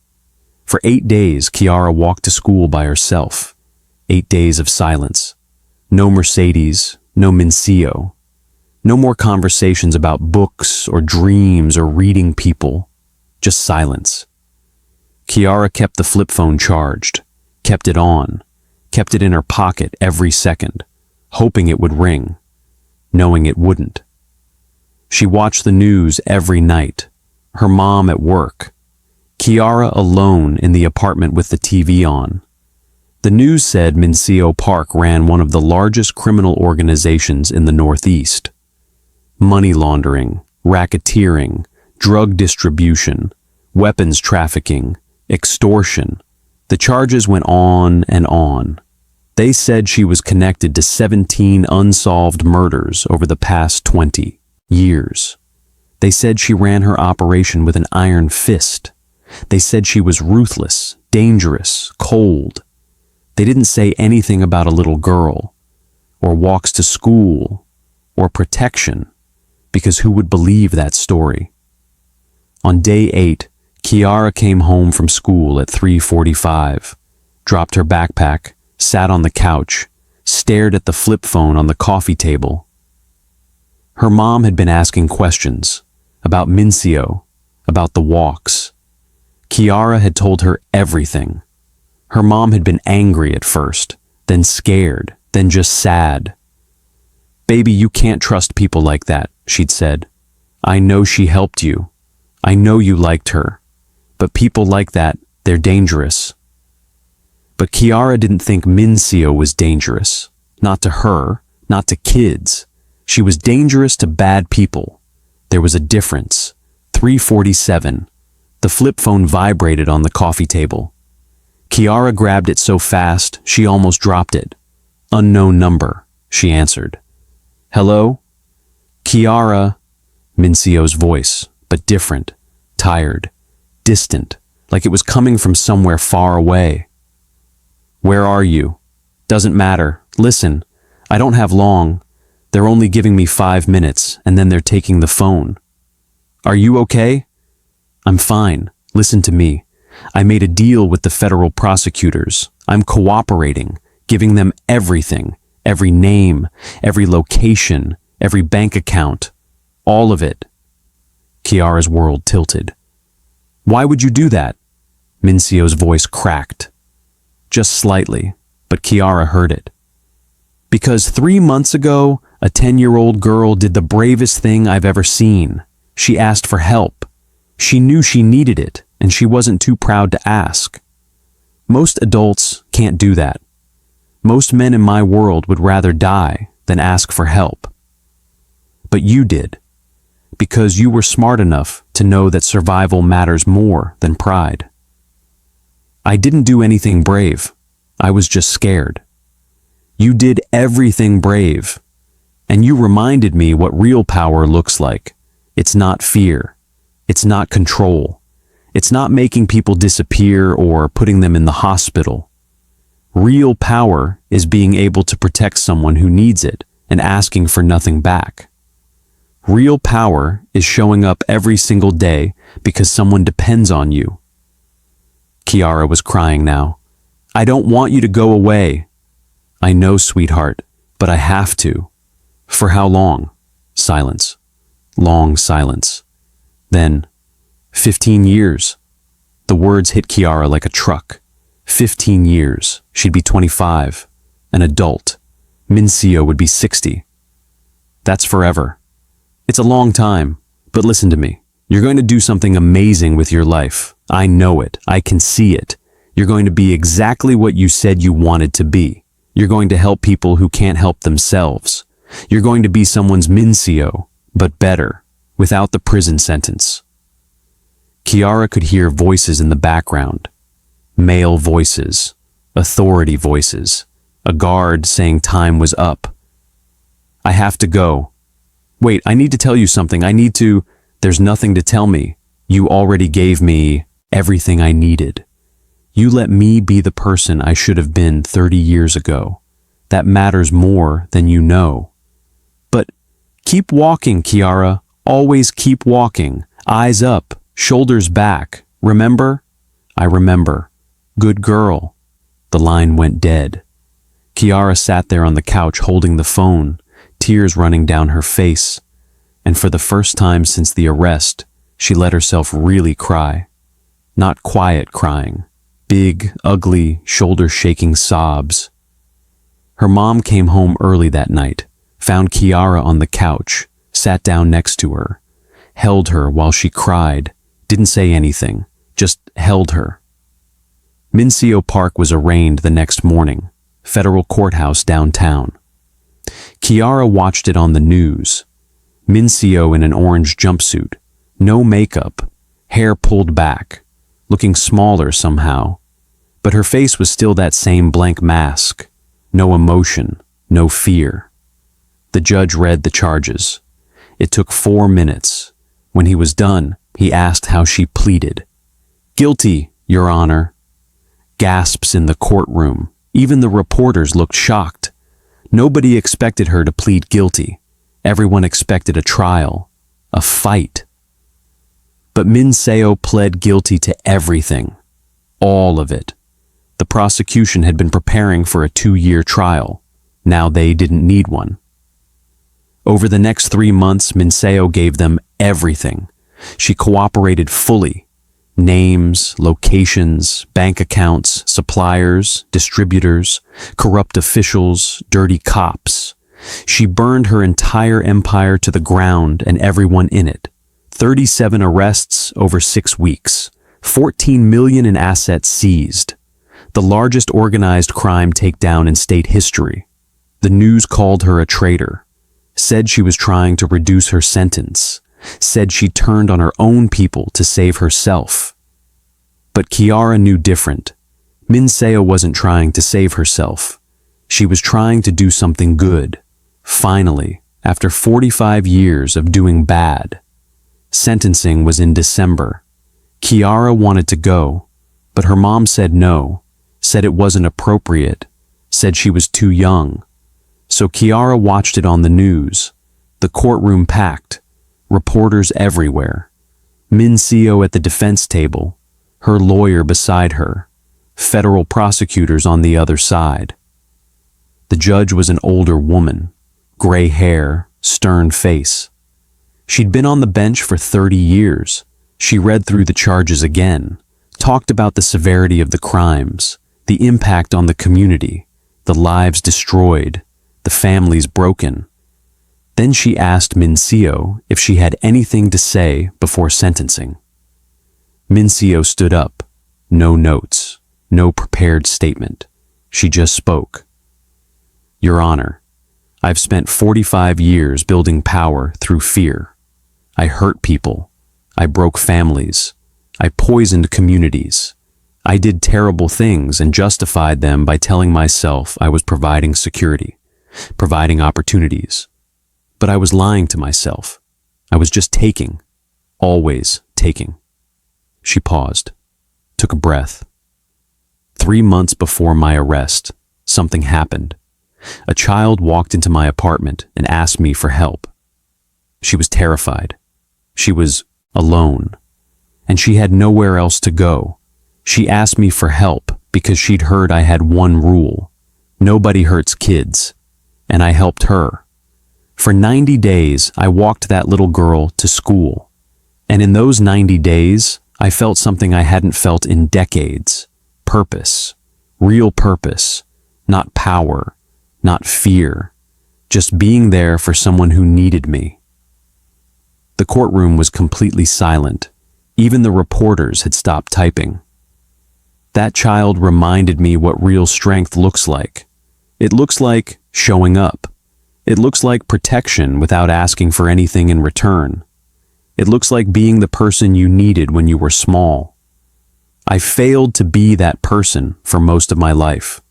S1: For 8 days, Kiara walked to school by herself. 8 days of silence. No Mercedes, no Min-Seo. No more conversations about books or dreams or reading people. Just silence. Kiara kept the flip phone charged, kept it on, kept it in her pocket every second, hoping it would ring, knowing it wouldn't. She watched the news every night, her mom at work, Kiara alone in the apartment with the TV on. The news said Min-Seo Park ran one of the largest criminal organizations in the Northeast. Money laundering, racketeering, drug distribution, weapons trafficking, extortion. The charges went on and on. They said she was connected to 17 unsolved murders over the past 20 years. They said she ran her operation with an iron fist. They said she was ruthless, dangerous, cold. They didn't say anything about a little girl, or walks to school, or protection, because who would believe that story? On day 8, Kiara came home from school at 3:45, dropped her backpack, sat on the couch, stared at the flip phone on the coffee table. Her mom had been asking questions about Min-Seo, about the walks. Kiara had told her everything. Her mom had been angry at first, then scared, then just sad. "Baby, you can't trust people like that," she'd said. "I know she helped you. I know you liked her. But people like that, they're dangerous." But Kiara didn't think Min-Seo was dangerous. Not to her, not to kids. She was dangerous to bad people. There was a difference. 3:47. The flip phone vibrated on the coffee table. Kiara grabbed it so fast, she almost dropped it. "Unknown number," she answered. "Hello?" "Kiara," Min-Seo's voice, but different, tired, distant, like it was coming from somewhere far away. "Where are you?" "Doesn't matter. Listen, I don't have long. They're only giving me 5 minutes, and then they're taking the phone." "Are you okay?" "I'm fine. Listen to me. I made a deal with the federal prosecutors. I'm cooperating, giving them everything, every name, every location, every bank account, all of it." Kiara's world tilted. "Why would you do that?" Min-Seo's voice cracked. Just slightly, but Kiara heard it. "Because 3 months ago, a 10-year-old girl did the bravest thing I've ever seen. She asked for help. She knew she needed it, and she wasn't too proud to ask. Most adults can't do that. Most men in my world would rather die than ask for help. But you did, because you were smart enough to know that survival matters more than pride. I didn't do anything brave. I was just scared. You did everything brave, and you reminded me what real power looks like. It's not fear. It's not control. It's not making people disappear or putting them in the hospital. Real power is being able to protect someone who needs it and asking for nothing back. Real power is showing up every single day because someone depends on you." Kiara was crying now. "I don't want you to go away." "I know, sweetheart, but I have to." "For how long?" Silence. Long silence. Then, 15 years. The words hit Kiara like a truck. 15 years. She'd be 25. An adult. Min-Seo would be 60. That's forever. It's a long time, but listen to me. You're going to do something amazing with your life. I know it. I can see it. You're going to be exactly what you said you wanted to be. You're going to help people who can't help themselves. You're going to be someone's Min-Seo, but better, without the prison sentence. Kiara could hear voices in the background. Male voices, authority voices, a guard saying time was up. "I have to go." "Wait, I need to tell you something. There's nothing to tell me. You already gave me everything I needed. You let me be the person I should have been 30 years ago. That matters more than you know. But keep walking, Kiara. Always keep walking, eyes up, shoulders back. Remember? I remember. Good girl. The line went dead. Kiara sat there on the couch holding the phone, tears running down her face. And for the first time since the arrest, she let herself really cry. Not quiet crying. Big, ugly, shoulder-shaking sobs. Her mom came home early that night, found Kiara on the couch, sat down next to her, held her while she cried, didn't say anything, just held her. Min-Seo Park was arraigned the next morning, federal courthouse downtown. Kiara watched it on the news. Min-Seo in an orange jumpsuit, no makeup, hair pulled back, looking smaller somehow. But her face was still that same blank mask. No emotion, no fear. The judge read the charges. It took 4 minutes. When he was done, he asked how she pleaded. "Guilty, Your Honor." Gasps in the courtroom. Even the reporters looked shocked. Nobody expected her to plead guilty. Everyone expected a trial, a fight. But Min-Seo pled guilty to everything. All of it. The prosecution had been preparing for a 2-year trial. Now they didn't need one. Over the next 3 months, Min-Seo gave them everything. She cooperated fully. Names, locations, bank accounts, suppliers, distributors, corrupt officials, dirty cops. She burned her entire empire to the ground and everyone in it. 37 arrests over 6 weeks. 14 million in assets seized. The largest organized crime takedown in state history. The news called her a traitor, said she was trying to reduce her sentence, said she turned on her own people to save herself. But Kiara knew different. Min-Seo wasn't trying to save herself. She was trying to do something good. Finally, after 45 years of doing bad. Sentencing was in December. Kiara wanted to go, but her mom said no. Said it wasn't appropriate, said she was too young. So Kiara watched it on the news, the courtroom packed, reporters everywhere, Min-Seo at the defense table, her lawyer beside her, federal prosecutors on the other side. The judge was an older woman, gray hair, stern face. She'd been on the bench for 30 years. She read through the charges again, talked about the severity of the crimes, the impact on the community, the lives destroyed, the families broken. Then she asked Min-Seo if she had anything to say before sentencing. Min-Seo stood up. No notes, no prepared statement. She just spoke. "Your Honor, I've spent 45 years building power through fear. I hurt people. I broke families. I poisoned communities. I did terrible things and justified them by telling myself I was providing security, providing opportunities. But I was lying to myself. I was just taking, always taking." She paused, took a breath. 3 months before my arrest, something happened. A child walked into my apartment and asked me for help. She was terrified. She was alone, and she had nowhere else to go. She asked me for help because she'd heard I had one rule: nobody hurts kids, and I helped her. For 90 days, I walked that little girl to school, and in those 90 days, I felt something I hadn't felt in decades: purpose, real purpose, not power, not fear, just being there for someone who needed me. The courtroom was completely silent. Even the reporters had stopped typing. That child reminded me what real strength looks like. It looks like showing up. It looks like protection without asking for anything in return. It looks like being the person you needed when you were small. I failed to be that person for most of my life.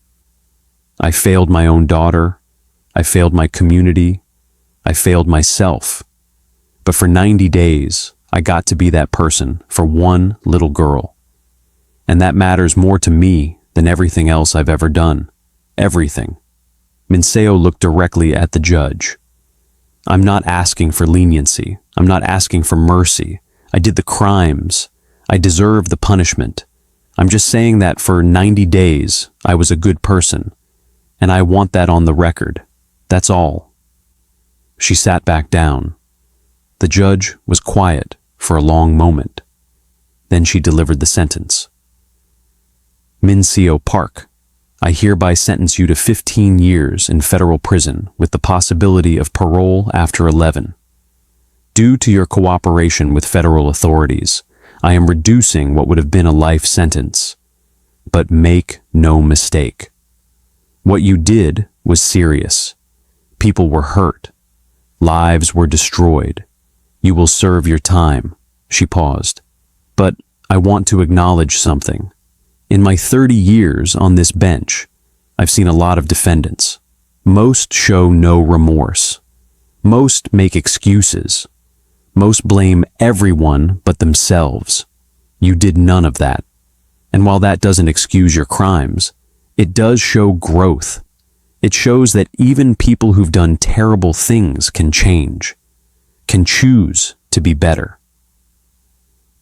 S1: I failed my own daughter. I failed my community. I failed myself. But for 90 days, I got to be that person for one little girl. And that matters more to me than everything else I've ever done. Everything. Min-Seo looked directly at the judge. I'm not asking for leniency. I'm not asking for mercy. I did the crimes. I deserve the punishment. I'm just saying that for 90 days, I was a good person. And I want that on the record. That's all. She sat back down. The judge was quiet for a long moment. Then she delivered the sentence. Min-Seo Park, I hereby sentence you to 15 years in federal prison with the possibility of parole after 11. Due to your cooperation with federal authorities, I am reducing what would have been a life sentence. But make no mistake. What you did was serious. People were hurt. Lives were destroyed. You will serve your time. She paused. But I want to acknowledge something. In my 30 years on this bench, I've seen a lot of defendants. Most show no remorse. Most make excuses. Most blame everyone but themselves. You did none of that. And while that doesn't excuse your crimes, it does show growth. It shows that even people who've done terrible things can change, can choose to be better.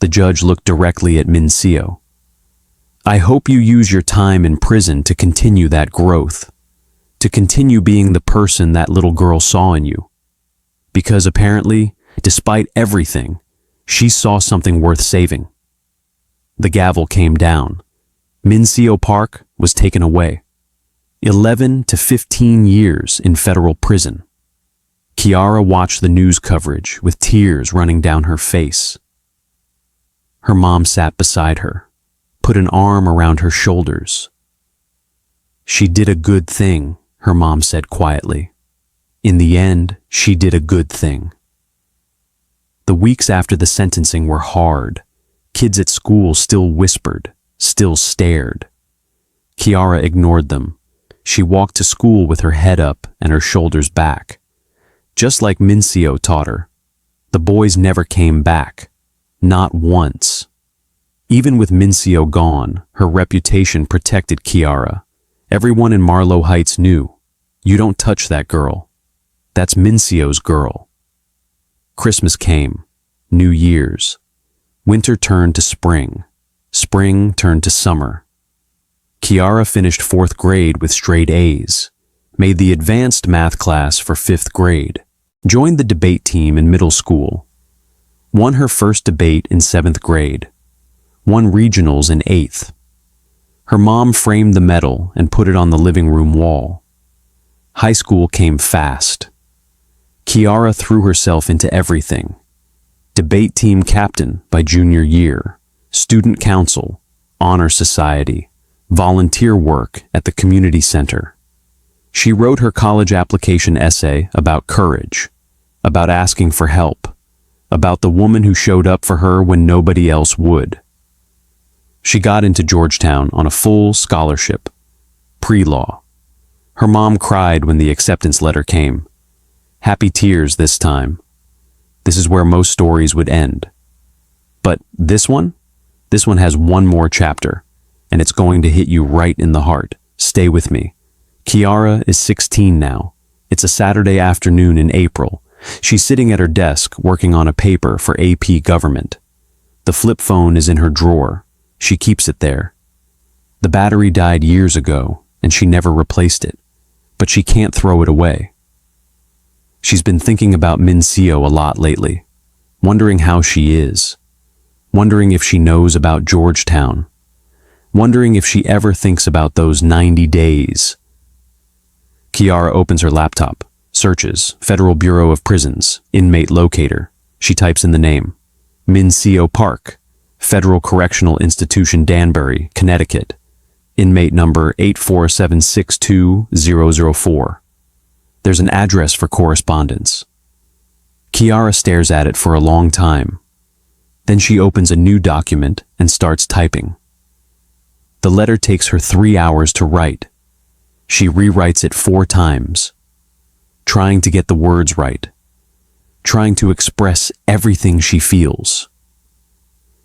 S1: The judge looked directly at Min-Seo. I hope you use your time in prison to continue that growth, to continue being the person that little girl saw in you. Because apparently, despite everything, she saw something worth saving. The gavel came down. Min-Seo Park was taken away. 11 to 15 years in federal prison. Kiara watched the news coverage with tears running down her face. Her mom sat beside her, put an arm around her shoulders. She did a good thing, her mom said quietly. In the end, she did a good thing. The weeks after the sentencing were hard. Kids at school still whispered, still stared. Kiara ignored them. She walked to school with her head up and her shoulders back. Just like Min-Seo taught her, the boys never came back. Not once. Even with Min-Seo gone, her reputation protected Kiara. Everyone in Marlow Heights knew, you don't touch that girl. That's Min-Seo's girl. Christmas came. New Year's. Winter turned to spring. Spring turned to summer. Kiara finished 4th grade with straight A's, made the advanced math class for 5th grade, joined the debate team in middle school, won her first debate in 7th grade, won regionals in 8th. Her mom framed the medal and put it on the living room wall. High school came fast. Kiara threw herself into everything. Debate team captain by junior year, student council, honor society, volunteer work at the community center. She wrote her college application essay about courage, about asking for help, about the woman who showed up for her when nobody else would. She got into Georgetown on a full scholarship, pre-law. Her mom cried when the acceptance letter came. Happy tears this time. This is where most stories would end. But this one has one more chapter, and it's going to hit you right in the heart. Stay with me. Kiara is 16 now. It's a Saturday afternoon in April. She's sitting at her desk working on a paper for AP Government. The flip phone is in her drawer. She keeps it there. The battery died years ago, and she never replaced it. But she can't throw it away. She's been thinking about Min-Seo a lot lately, wondering how she is, wondering if she knows about Georgetown, wondering if she ever thinks about those 90 days. Kiara opens her laptop, searches Federal Bureau of Prisons, inmate locator. She types in the name, Min-Seo Park, Federal Correctional Institution, Danbury, Connecticut, inmate number 84762-004. There's an address for correspondence. Kiara stares at it for a long time. Then she opens a new document and starts typing. The letter takes her 3 hours to write. She rewrites it 4 times, trying to get the words right, trying to express everything she feels.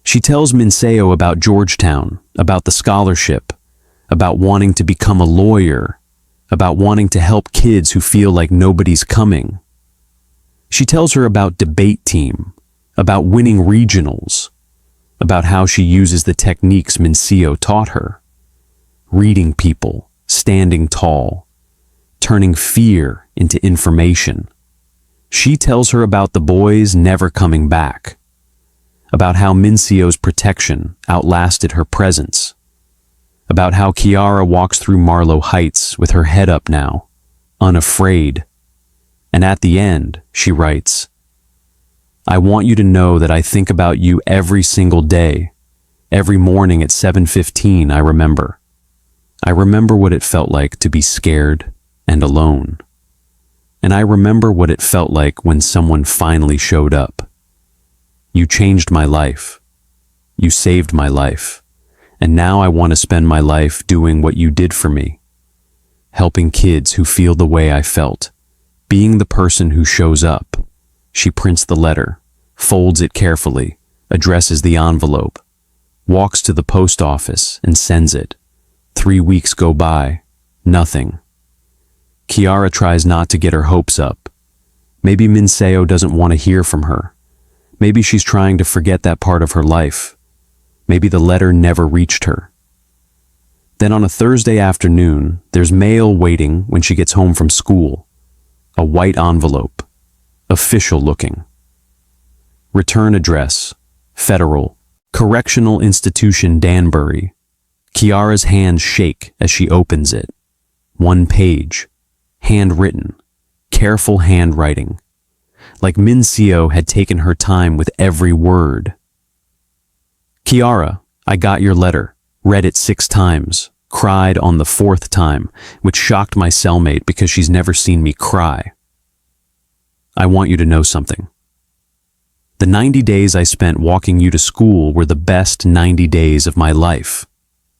S1: She tells Min-Seo about Georgetown, about the scholarship, about wanting to become a lawyer, about wanting to help kids who feel like nobody's coming. She tells her about debate team, about winning regionals, about how she uses the techniques Min-Seo taught her. Reading people, standing tall, turning fear into information. She tells her about the boys never coming back, about how Min-Seo's protection outlasted her presence, about how Kiara walks through Marlow Heights with her head up now, unafraid. And at the end, she writes, "I want you to know that I think about you every single day. Every morning at 7:15, I remember. I remember what it felt like to be scared and alone. And I remember what it felt like when someone finally showed up. You changed my life. You saved my life. And now I want to spend my life doing what you did for me. Helping kids who feel the way I felt. Being the person who shows up." She prints the letter, folds it carefully, addresses the envelope, walks to the post office and sends it. 3 weeks go by. Nothing. Kiara tries not to get her hopes up. Maybe Min-Seo doesn't want to hear from her. Maybe she's trying to forget that part of her life. Maybe the letter never reached her. Then on a Thursday afternoon, there's mail waiting when she gets home from school. A white envelope, official looking. Return address, Federal, Correctional Institution Danbury. Kiara's hands shake as she opens it. 1 page, handwritten, careful handwriting. Like Min-Seo had taken her time with every word. "Kiara, I got your letter, read it 6 times, cried on the 4th time, which shocked my cellmate because she's never seen me cry. I want you to know something. The 90 days I spent walking you to school were the best 90 days of my life.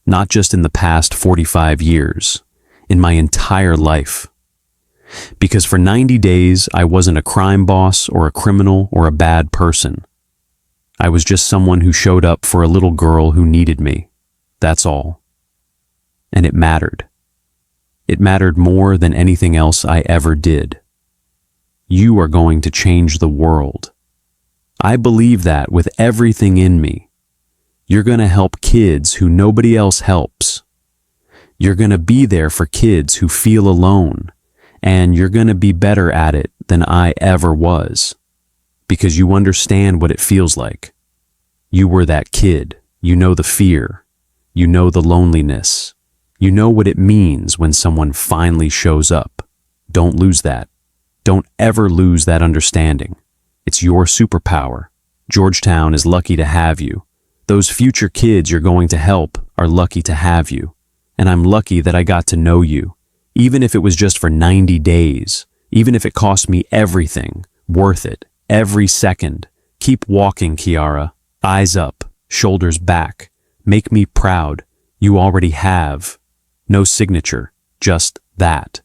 S1: Not just in the past 45 years, in my entire life. Because for 90 days, I wasn't a crime boss or a criminal or a bad person. I was just someone who showed up for a little girl who needed me. That's all. And it mattered. It mattered more than anything else I ever did. You are going to change the world. I believe that with everything in me. You're going to help kids who nobody else helps. You're going to be there for kids who feel alone, and you're going to be better at it than I ever was, because you understand what it feels like. You were that kid. You know the fear. You know the loneliness. You know what it means when someone finally shows up. Don't lose that. Don't ever lose that understanding. It's your superpower. Georgetown is lucky to have you. Those future kids you're going to help are lucky to have you. And I'm lucky that I got to know you, even if it was just for 90 days, even if it cost me everything, worth it, every second. Keep walking, Kiara. Eyes up, shoulders back. Make me proud. You already have. No signature, just that.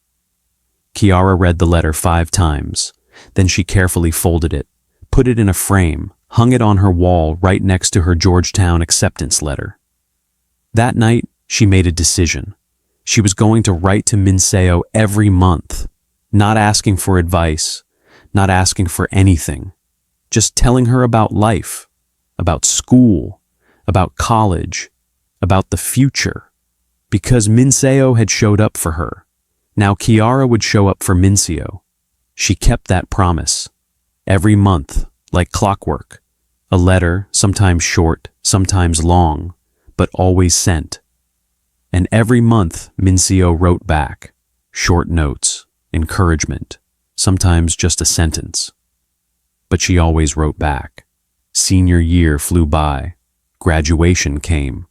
S1: Kiara read the letter 5 times. Then she carefully folded it, put it in a frame, hung it on her wall right next to her Georgetown acceptance letter. That night, she made a decision. She was going to write to Min-Seo every month, not asking for advice, not asking for anything, just telling her about life, about school, about college, about the future. Because Min-Seo had showed up for her. Now Kiara would show up for Min-Seo. She kept that promise. Every month, like clockwork. A letter, sometimes short, sometimes long, but always sent. And every month, Min-Seo wrote back. Short notes, encouragement, sometimes just a sentence. But she always wrote back. Senior year flew by. Graduation came.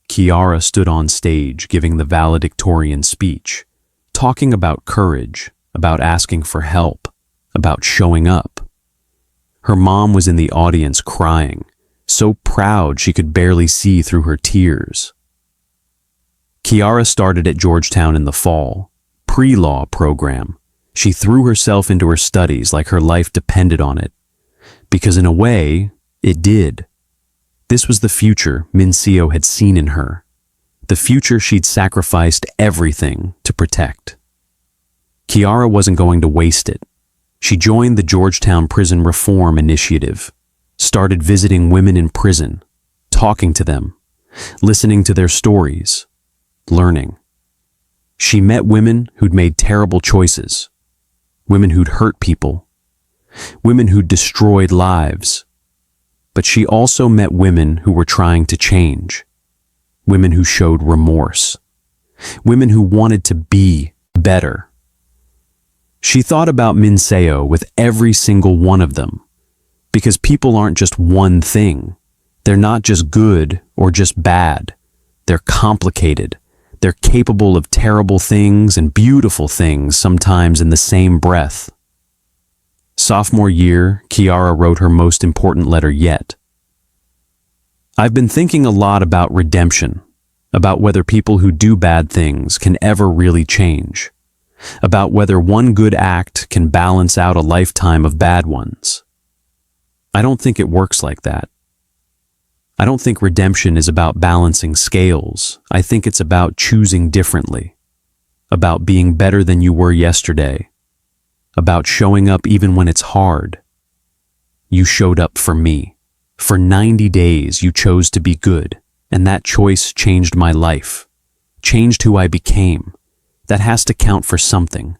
S1: Kiara stood on stage giving the valedictorian speech, talking about courage, about asking for help, about showing up. Her mom was in the audience crying, so proud she could barely see through her tears. Kiara started at Georgetown in the fall, pre-law program. She threw herself into her studies like her life depended on it. Because in a way, it did. This was the future Min-Seo had seen in her, the future she'd sacrificed everything to protect. Kiara wasn't going to waste it. She joined the Georgetown Prison Reform Initiative, started visiting women in prison, talking to them, listening to their stories, learning. She met women who'd made terrible choices, women who'd hurt people, women who'd destroyed lives. But she also met women who were trying to change, women who showed remorse, women who wanted to be better. She thought about Min-Seo with every single one of them, because people aren't just one thing. They're not just good or just bad. They're complicated. They're capable of terrible things and beautiful things, sometimes in the same breath. Sophomore year, Kiara wrote her most important letter yet. I've been thinking a lot about redemption, about whether people who do bad things can ever really change, about whether one good act can balance out a lifetime of bad ones. I don't think it works like that. I don't think redemption is about balancing scales. I think it's about choosing differently, about being better than you were yesterday, about showing up even when it's hard. You showed up for me. For 90 days, you chose to be good, and that choice changed my life, changed who I became. That has to count for something.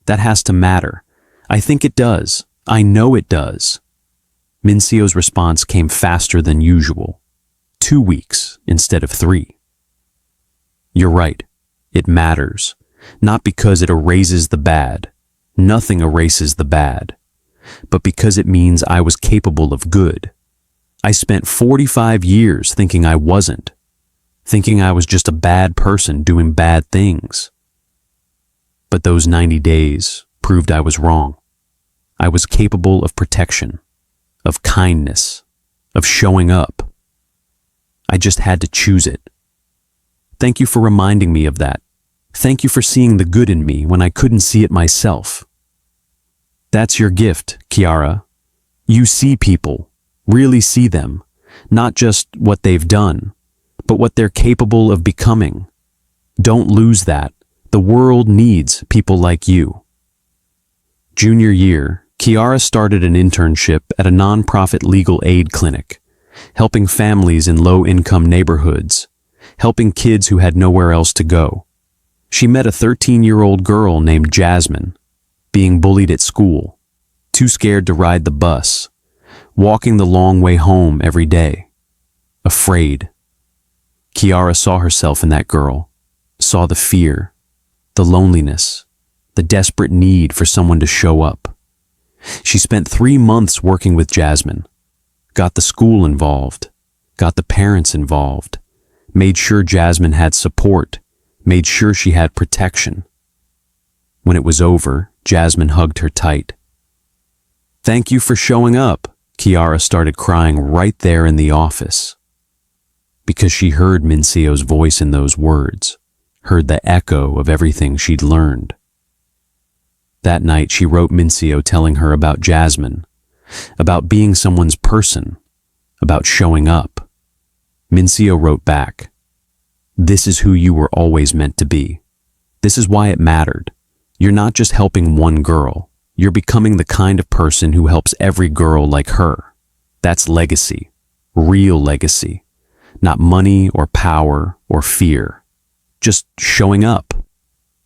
S1: That has to matter. I think it does. I know it does. Min-Seo's response came faster than usual. 2 weeks instead of 3. You're right. It matters. Not because it erases the bad. Nothing erases the bad. But because it means I was capable of good. I spent 45 years thinking I wasn't. Thinking I was just a bad person doing bad things. But those 90 days proved I was wrong. I was capable of protection, of kindness, of showing up. I just had to choose it. Thank you for reminding me of that. Thank you for seeing the good in me when I couldn't see it myself. That's your gift, Kiara. You see people, really see them, not just what they've done, but what they're capable of becoming. Don't lose that. The world needs people like you. Junior year, Kiara started an internship at a nonprofit legal aid clinic, helping families in low-income neighborhoods, helping kids who had nowhere else to go. She met a 13-year-old girl named Jasmine, being bullied at school, too scared to ride the bus, walking the long way home every day, afraid. Kiara saw herself in that girl, saw the fear, the loneliness, the desperate need for someone to show up. She spent 3 months working with Jasmine, got the school involved, got the parents involved, made sure Jasmine had support, made sure she had protection. When it was over, Jasmine hugged her tight. Thank you for showing up, Kiara started crying right there in the office. Because she heard Min-Seo's voice in those words, heard the echo of everything she'd learned. That night, she wrote Min-Seo telling her about Jasmine, about being someone's person, about showing up. Min-Seo wrote back, "This is who you were always meant to be. This is why it mattered. You're not just helping one girl. You're becoming the kind of person who helps every girl like her. That's legacy, real legacy, not money or power or fear. Just showing up,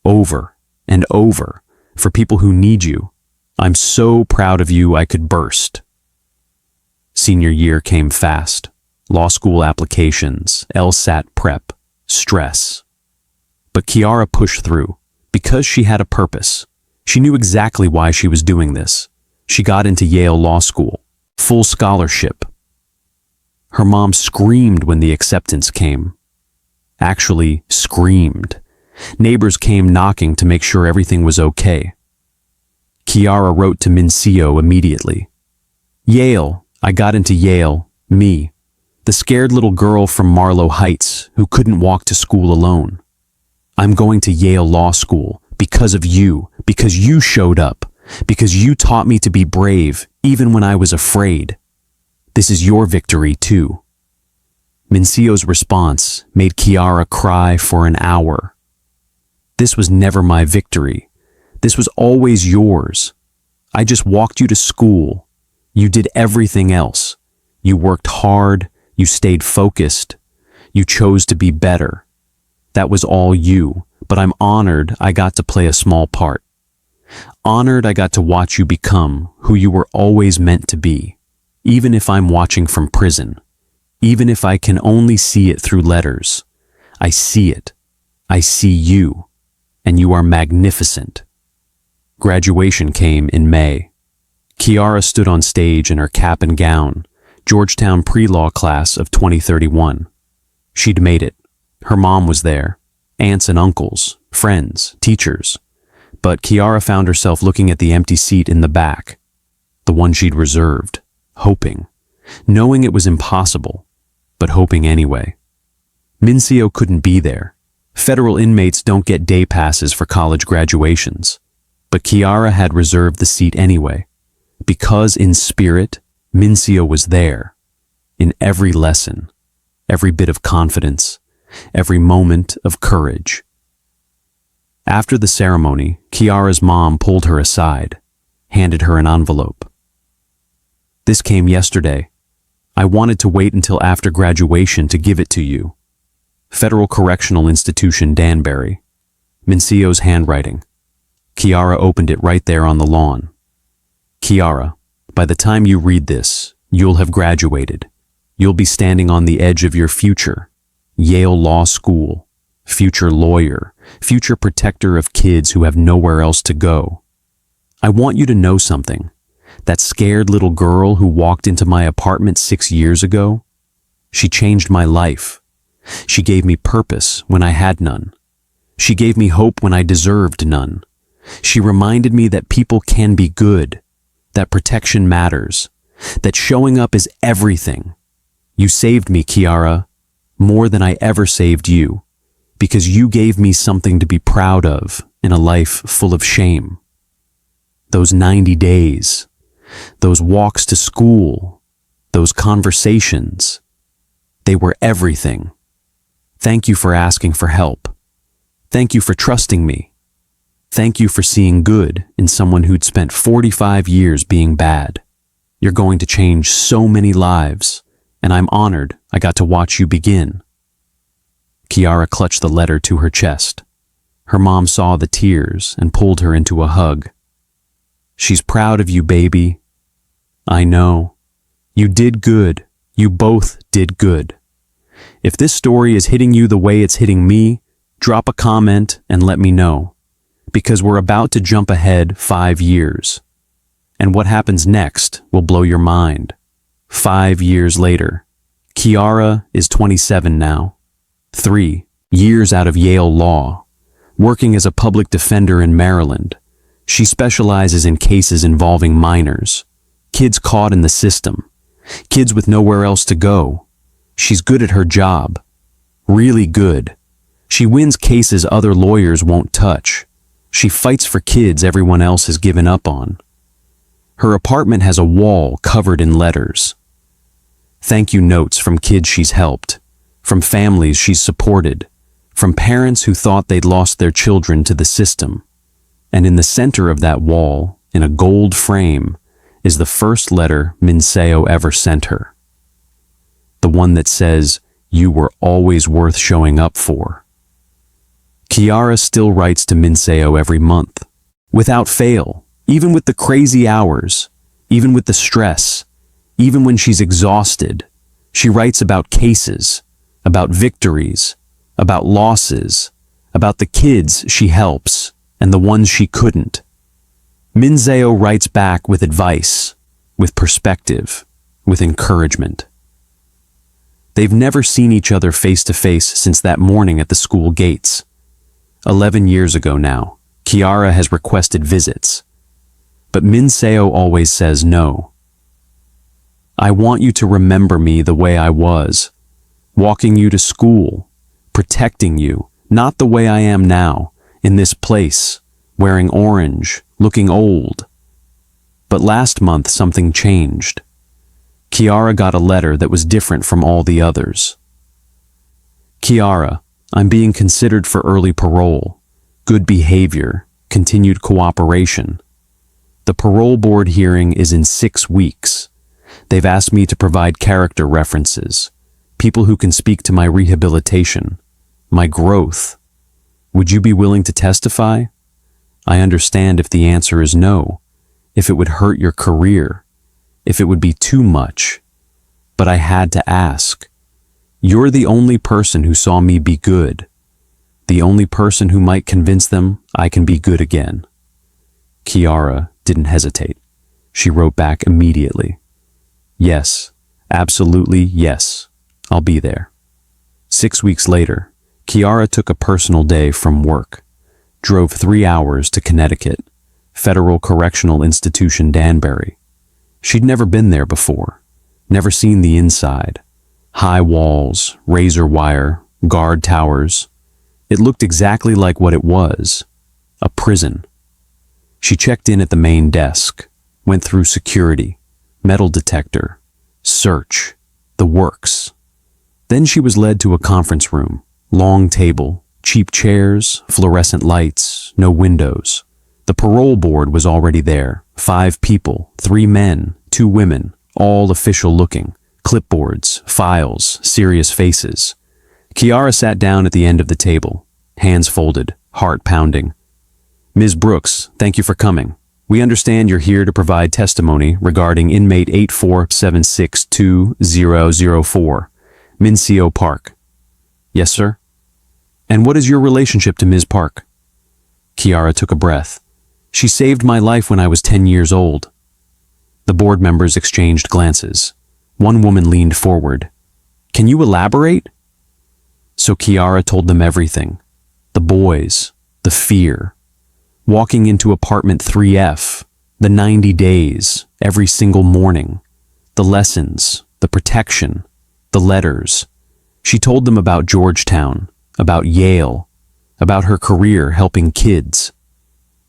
S1: over and over, for people who need you. I'm so proud of you I could burst." Senior year came fast. Law school applications, LSAT prep, stress. But Kiara pushed through, because she had a purpose. She knew exactly why she was doing this. She got into Yale Law School, full scholarship. Her mom screamed when the acceptance came. Actually, screamed. Neighbors came knocking to make sure everything was okay. Kiara wrote to Min-Seo immediately. Yale, I got into Yale, me, the scared little girl from Marlow Heights who couldn't walk to school alone. I'm going to Yale Law School because of you, because you showed up, because you taught me to be brave even when I was afraid. This is your victory too. Min-Seo's response made Kiara cry for an hour. This was never my victory. This was always yours. I just walked you to school. You did everything else. You worked hard, you stayed focused, you chose to be better. That was all you, but I'm honored I got to play a small part. Honored I got to watch you become who you were always meant to be, even if I'm watching from prison, even if I can only see it through letters. I see it. I see you, and you are magnificent. Graduation came in May. Kiara stood on stage in her cap and gown, Georgetown pre-law class of 2031. She'd made it. Her mom was there, aunts and uncles, friends, teachers. But Kiara found herself looking at the empty seat in the back, the one she'd reserved, hoping, knowing it was impossible, but hoping anyway. Min-Seo couldn't be there. Federal inmates don't get day passes for college graduations. But Kiara had reserved the seat anyway, because in spirit, Min-Seo was there, in every lesson, every bit of confidence, every moment of courage. After the ceremony, Kiara's mom pulled her aside, handed her an envelope. This came yesterday. I wanted to wait until after graduation to give it to you. Federal Correctional Institution, Danbury. Min-Seo's handwriting. Kiara opened it right there on the lawn. Kiara, by the time you read this, you'll have graduated. You'll be standing on the edge of your future. Yale Law School, future lawyer, future protector of kids who have nowhere else to go. I want you to know something. That scared little girl who walked into my apartment 6 years ago, she changed my life. She gave me purpose when I had none. She gave me hope when I deserved none. She reminded me that people can be good, that protection matters, that showing up is everything. You saved me, Kiara, more than I ever saved you, because you gave me something to be proud of in a life full of shame. Those 90 days, those walks to school, those conversations, they were everything. Thank you for asking for help. Thank you for trusting me. Thank you for seeing good in someone who'd spent 45 years being bad. You're going to change so many lives, and I'm honored I got to watch you begin. Kiara clutched the letter to her chest. Her mom saw the tears and pulled her into a hug. She's proud of you, baby. I know. You did good. You both did good. If this story is hitting you the way it's hitting me, drop a comment and let me know. Because we're about to jump ahead 5 years. And what happens next will blow your mind. 5 years later, Kiara is 27 now. 3 years out of Yale Law, working as a public defender in Maryland. She specializes in cases involving minors, kids caught in the system, kids with nowhere else to go. She's good at her job. Really good. She wins cases other lawyers won't touch. She fights for kids everyone else has given up on. Her apartment has a wall covered in letters. Thank you notes from kids she's helped, from families she's supported, from parents who thought they'd lost their children to the system. And in the center of that wall, in a gold frame, is the first letter Min-Seo ever sent her. The one that says, "You were always worth showing up for." Kiara still writes to Min-Seo every month, without fail, even with the crazy hours, even with the stress, even when she's exhausted. She writes about cases, about victories, about losses, about the kids she helps and the ones she couldn't. Min-Seo writes back with advice, with perspective, with encouragement. They've never seen each other face to face since that morning at the school gates. 11 years ago now, Kiara has requested visits. But Min-Seo always says no. I want you to remember me the way I was, walking you to school, protecting you, not the way I am now, in this place, wearing orange, looking old. But last month something changed. Kiara got a letter that was different from all the others. Kiara, I'm being considered for early parole, good behavior, continued cooperation. The parole board hearing is in 6 weeks. They've asked me to provide character references, people who can speak to my rehabilitation, my growth. Would you be willing to testify? I understand if the answer is no, if it would hurt your career, if it would be too much. But I had to ask. You're the only person who saw me be good, the only person who might convince them I can be good again. Kiara didn't hesitate. She wrote back immediately. Yes, absolutely yes, I'll be there. 6 weeks later, Kiara took a personal day from work, drove 3 hours to Connecticut, Federal Correctional Institution Danbury. She'd never been there before, never seen the inside. High walls, razor wire, guard towers. It looked exactly like what it was, a prison. She checked in at the main desk, went through security, metal detector, search, the works. Then she was led to a conference room, long table, cheap chairs, fluorescent lights, no windows. The parole board was already there, 5 people, 3 men, 2 women, all official looking, clipboards, files, serious faces. Kiara sat down at the end of the table, hands folded, heart pounding. Ms. Brooks, thank you for coming. We understand you're here to provide testimony regarding inmate 847620004, Min-Seo Park. Yes, sir. And what is your relationship to Ms. Park? Kiara took a breath. She saved my life when I was 10 years old. The board members exchanged glances. One woman leaned forward. Can you elaborate? So Kiara told them everything. The boys, the fear. Walking into apartment 3F, the 90 days, every single morning. The lessons, the protection, the letters. She told them about Georgetown, about Yale, about her career helping kids.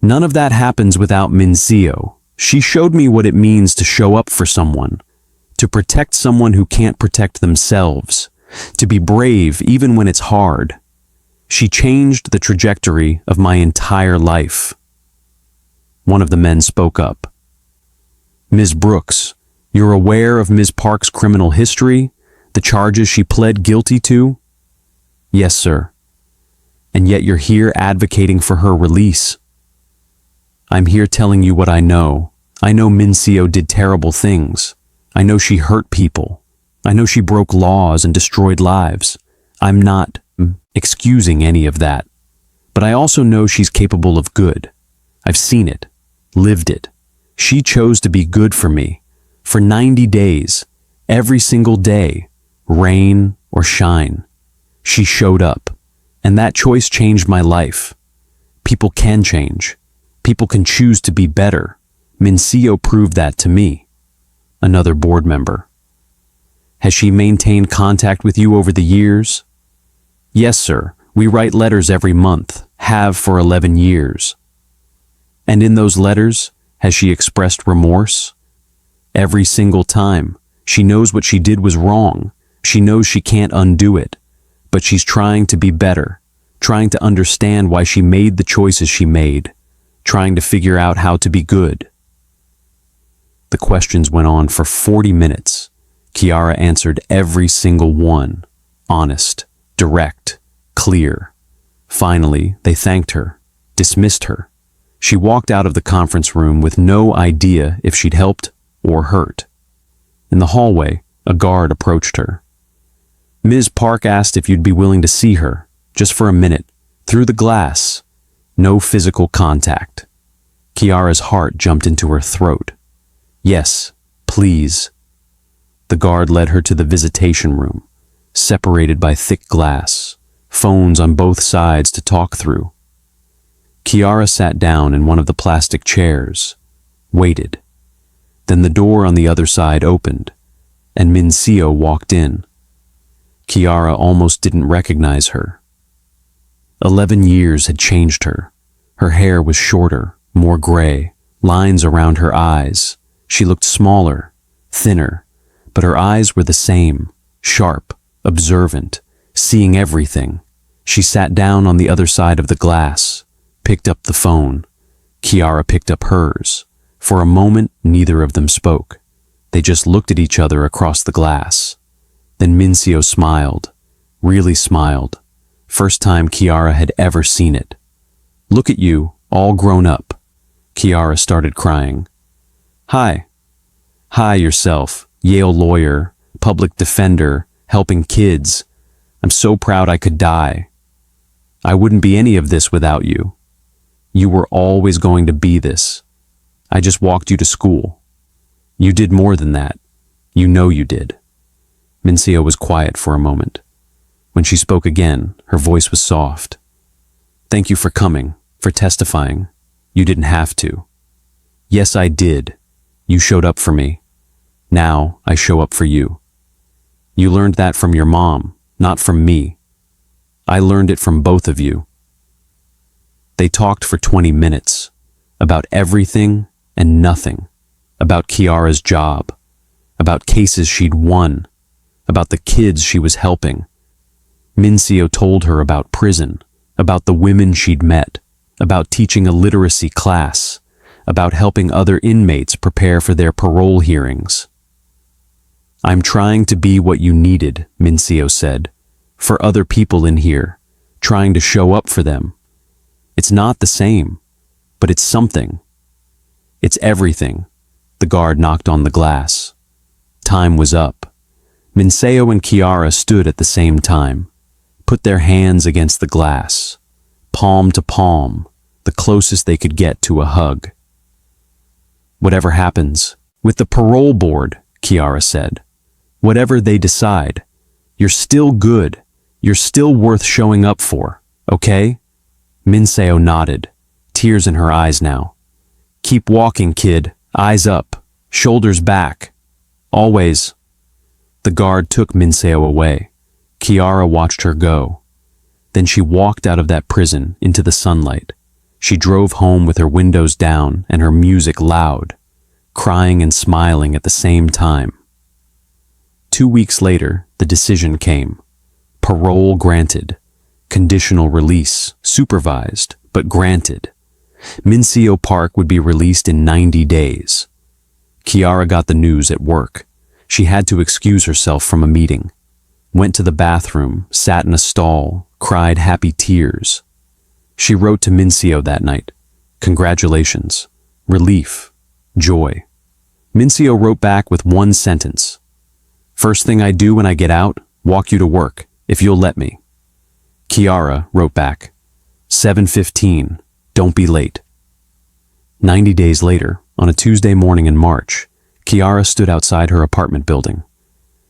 S1: None of that happens without Min-Seo. She showed me what it means to show up for someone, to protect someone who can't protect themselves, to be brave even when it's hard. She changed the trajectory of my entire life. One of the men spoke up. Ms. Brooks, you're aware of Ms. Park's criminal history, the charges she pled guilty to? Yes, sir. And yet you're here advocating for her release. I'm here telling you what I know. I know Min-Seo did terrible things. I know she hurt people. I know she broke laws and destroyed lives. I'm not excusing any of that. But I also know she's capable of good. I've seen it, lived it. She chose to be good for me. For 90 days, every single day, rain or shine. She showed up, and that choice changed my life. People can change. People can choose to be better. Min-Seo proved that to me. Another board member. Has she maintained contact with you over the years? Yes, sir. We write letters every month, have for 11 years. And in those letters, has she expressed remorse? Every single time. She knows what she did was wrong. She knows she can't undo it. But she's trying to be better, trying to understand why she made the choices she made, trying to figure out how to be good. The questions went on for 40 minutes. Kiara answered every single one, honest, direct, clear. Finally, they thanked her, dismissed her. She walked out of the conference room with no idea if she'd helped or hurt. In the hallway, a guard approached her. Ms. Park asked if you'd be willing to see her, just for a minute, through the glass. No physical contact. Kiara's heart jumped into her throat. Yes, please. The guard led her to the visitation room, separated by thick glass, phones on both sides to talk through. Kiara sat down in one of the plastic chairs, waited. Then the door on the other side opened, and Min-Seo walked in. Kiara almost didn't recognize her. 11 years had changed her. Her hair was shorter, more gray, lines around her eyes. She looked smaller, thinner, but her eyes were the same, sharp, observant, seeing everything. She sat down on the other side of the glass, picked up the phone. Kiara picked up hers, For a moment, neither of them spoke. They just looked at each other across the glass. Then Min-Seo smiled, really smiled. First time Kiara had ever seen it. "Look at you, all grown up." Kiara started crying. Hi yourself, Yale lawyer, public defender, helping kids. I'm so proud I could die. I wouldn't be any of this without you. You were always going to be this. I just walked you to school. You did more than that. You know you did." Min-Seo was quiet for a moment. When she spoke again, her voice was soft. "Thank you for coming, for testifying. You didn't have to." "Yes, I did. You showed up for me. Now I show up for you. You learned that from your mom, not from me. I learned it from both of you." They talked for 20 minutes, about everything and nothing, about Kiara's job, about cases she'd won, about the kids she was helping. Min-Seo told her about prison, about the women she'd met, about teaching a literacy class, about helping other inmates prepare for their parole hearings. "I'm trying to be what you needed," Min-Seo said, "for other people in here, trying to show up for them. It's not the same, but it's something. It's everything." The guard knocked on the glass. Time was up. Min-Seo and Kiara stood at the same time, put their hands against the glass, palm to palm, the closest they could get to a hug. "Whatever happens, with the parole board," Kiara said, "whatever they decide, you're still good, you're still worth showing up for, okay?" Min-Seo nodded, tears in her eyes now. "Keep walking, kid, eyes up, shoulders back. Always." The guard took Min-Seo away. Kiara watched her go. Then she walked out of that prison into the sunlight. She drove home with her windows down and her music loud, crying and smiling at the same time. 2 weeks later, the decision came. Parole granted. Conditional release, supervised, but granted. Min-Seo Park would be released in 90 days. Kiara got the news at work. She had to excuse herself from a meeting. Went to the bathroom, sat in a stall, cried happy tears. She wrote to Min-Seo that night. Congratulations. Relief. Joy. Min-Seo wrote back with one sentence. First thing I do when I get out, walk you to work, if you'll let me. Kiara wrote back. 7:15. Don't be late. 90 days later, on a Tuesday morning in March, Kiara stood outside her apartment building.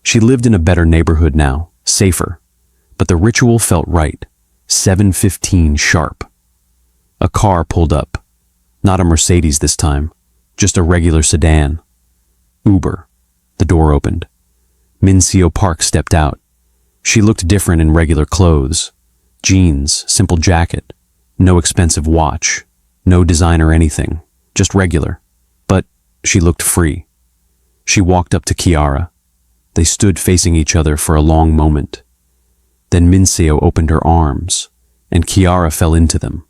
S1: She lived in a better neighborhood now, safer. But the ritual felt right. 7:15 sharp. A car pulled up. Not a Mercedes this time, just a regular sedan. Uber. The door opened. Min-Seo Park stepped out. She looked different in regular clothes. Jeans, simple jacket, no expensive watch, no designer anything, just regular. But she looked free. She walked up to Kiara. They stood facing each other for a long moment. Then Min-Seo opened her arms, and Kiara fell into them.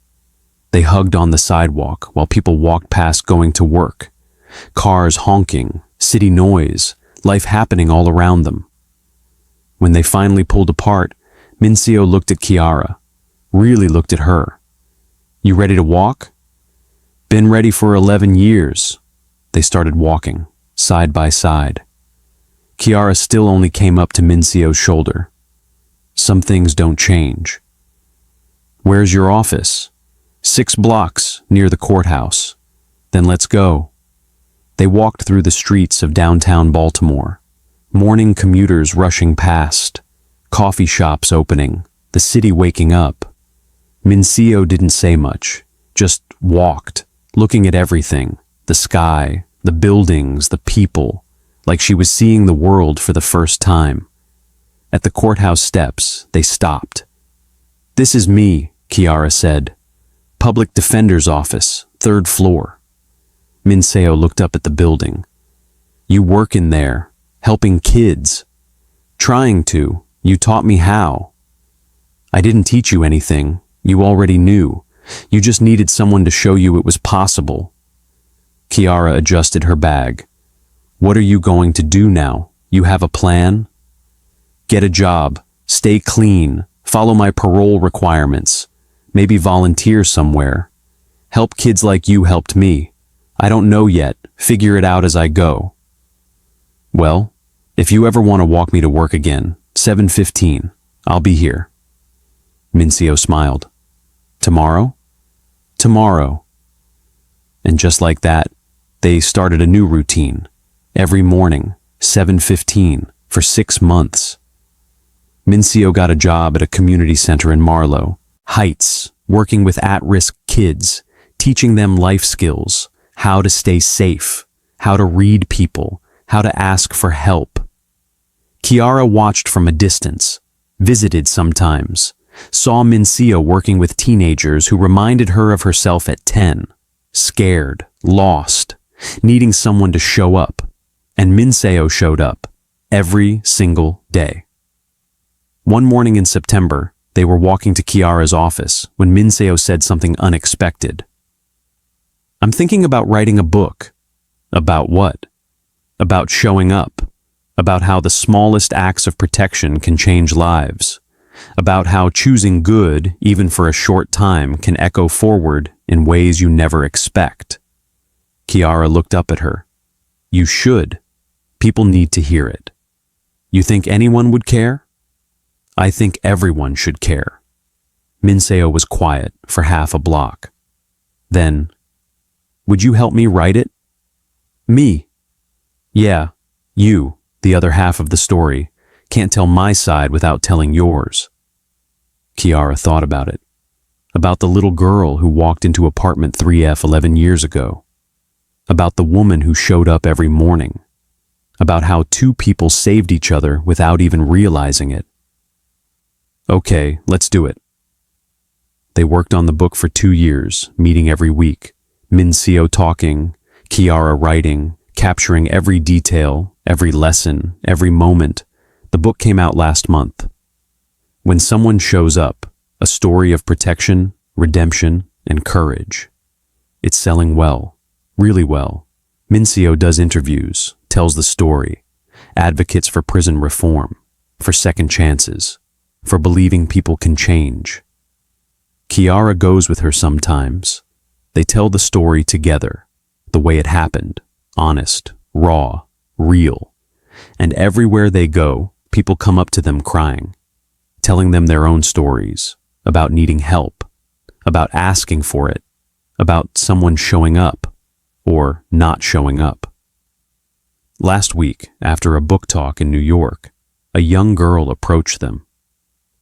S1: They hugged on the sidewalk while people walked past going to work. Cars honking, city noise, life happening all around them. When they finally pulled apart, Min-Seo looked at Kiara, really looked at her. You ready to walk? Been ready for 11 years. They started walking, side by side. Kiara still only came up to Min-Seo's shoulder. Some things don't change. Where's your office? 6 blocks, near the courthouse. Then let's go. They walked through the streets of downtown Baltimore. Morning commuters rushing past. Coffee shops opening. The city waking up. Min-Seo didn't say much, just walked, looking at everything. The sky, the buildings, the people, like she was seeing the world for the first time. At the courthouse steps, they stopped. This is me, Kiara said. Public Defender's office, 3rd floor. Min-Seo looked up at the building. You work in there, helping kids. Trying to. You taught me how. I didn't teach you anything. You already knew. You just needed someone to show you it was possible. Kiara adjusted her bag. What are you going to do now? You have a plan? Get a job, stay clean, follow my parole requirements, maybe volunteer somewhere. Help kids like you helped me. I don't know yet, figure it out as I go. Well, if you ever want to walk me to work again, 7:15, I'll be here. Min-Seo smiled. Tomorrow? Tomorrow. And just like that, they started a new routine. Every morning, 7:15, for 6 months. Min-Seo got a job at a community center in Marlow, Heights, working with at-risk kids, teaching them life skills, how to stay safe, how to read people, how to ask for help. Kiara watched from a distance, visited sometimes, saw Min-Seo working with teenagers who reminded her of herself at 10, scared, lost, needing someone to show up. And Min-Seo showed up every single day. One morning in September, they were walking to Kiara's office when Min-Seo said something unexpected. I'm thinking about writing a book. About what? About showing up. About how the smallest acts of protection can change lives. About how choosing good, even for a short time, can echo forward in ways you never expect. Kiara looked up at her. You should. People need to hear it. You think anyone would care? I think everyone should care. Min-Seo was quiet for half a block. Then, would you help me write it? Me? Yeah, you, the other half of the story, can't tell my side without telling yours. Kiara thought about it. About the little girl who walked into apartment 3F 11 years ago. About the woman who showed up every morning. About how 2 people saved each other without even realizing it. Okay, let's do it. They worked on the book for 2 years, meeting every week. Min-Seo talking, Kiara writing, capturing every detail, every lesson, every moment. The book came out last month. When someone shows up, a story of protection, redemption, and courage. It's selling well, really well. Min-Seo does interviews, tells the story, advocates for prison reform, for second chances, for believing people can change. Kiara goes with her sometimes. They tell the story together, the way it happened, honest, raw, real. And everywhere they go, people come up to them crying, telling them their own stories, about needing help, about asking for it, about someone showing up, or not showing up. Last week, after a book talk in New York, a young girl approached them,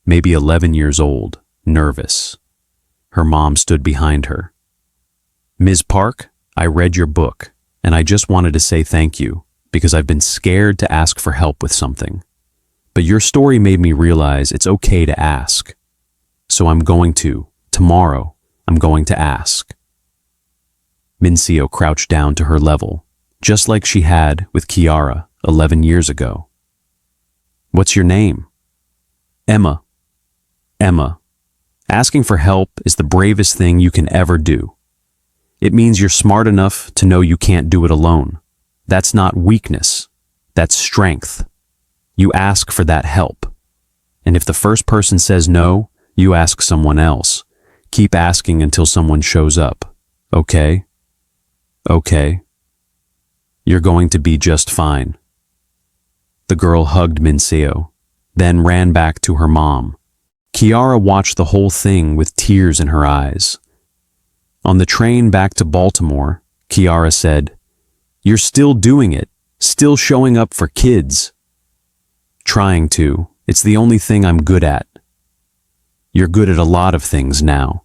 S1: maybe 11 years old, nervous. Her mom stood behind her. Ms. Park, I read your book, and I just wanted to say thank you, because I've been scared to ask for help with something. But your story made me realize it's okay to ask. So tomorrow, I'm going to ask. Min-Seo crouched down to her level, just like she had with Kiara 11 years ago. What's your name? Emma. Emma. Asking for help is the bravest thing you can ever do. It means you're smart enough to know you can't do it alone. That's not weakness. That's strength. You ask for that help. And if the first person says no, you ask someone else. Keep asking until someone shows up. Okay? Okay. You're going to be just fine. The girl hugged Min-Seo, then ran back to her mom. Kiara watched the whole thing with tears in her eyes. On the train back to Baltimore, Kiara said, "You're still doing it, still showing up for kids." Trying to. It's the only thing I'm good at. You're good at a lot of things now.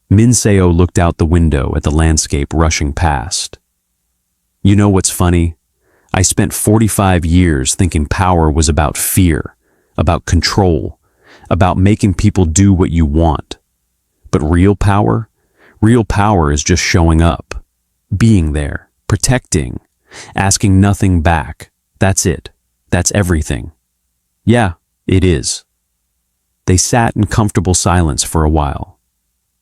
S1: Min-Seo looked out the window at the landscape rushing past. You know what's funny? I spent 45 years thinking power was about fear, about control, about making people do what you want. But real power is just showing up, being there, protecting, asking nothing back. That's it. That's everything. Yeah, it is. They sat in comfortable silence for a while.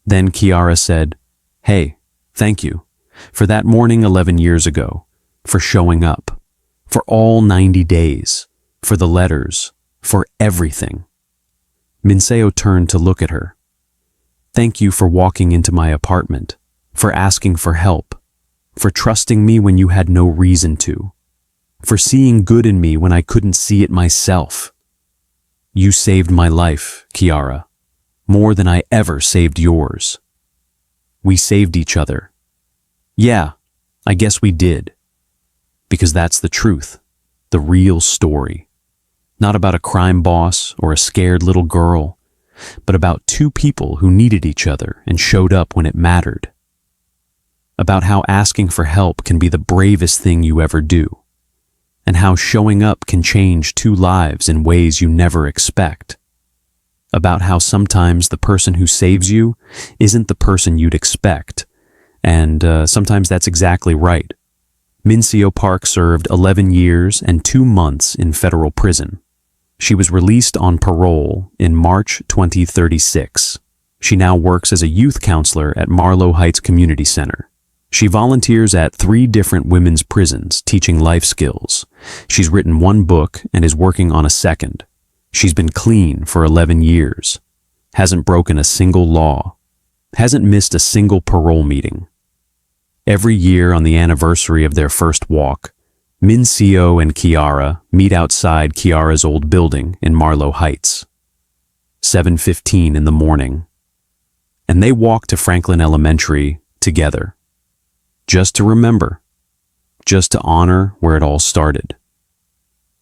S1: Then Kiara said, "Hey, thank you. For that morning 11 years ago, for showing up, for all 90 days, for the letters, for everything. Min-Seo turned to look at her. Thank you for walking into my apartment, for asking for help, for trusting me when you had no reason to, for seeing good in me when I couldn't see it myself. You saved my life, Kiara, more than I ever saved yours. We saved each other. Yeah, I guess we did. Because that's the truth, the real story. Not about a crime boss or a scared little girl, but about two people who needed each other and showed up when it mattered. About how asking for help can be the bravest thing you ever do, and how showing up can change two lives in ways you never expect. About how sometimes the person who saves you isn't the person you'd expect, and sometimes that's exactly right. Min-Seo Park served 11 years and 2 months in federal prison. She was released on parole in March 2036. She now works as a youth counselor at Marlow Heights Community Center. She volunteers at 3 different women's prisons, teaching life skills. She's written 1 book and is working on a 2nd. She's been clean for 11 years, hasn't broken a single law, hasn't missed a single parole meeting. Every year on the anniversary of their first walk, Min-Seo and Kiara meet outside Kiara's old building in Marlow Heights. 7:15 in the morning. And they walk to Franklin Elementary together. Just to remember, just to honor where it all started.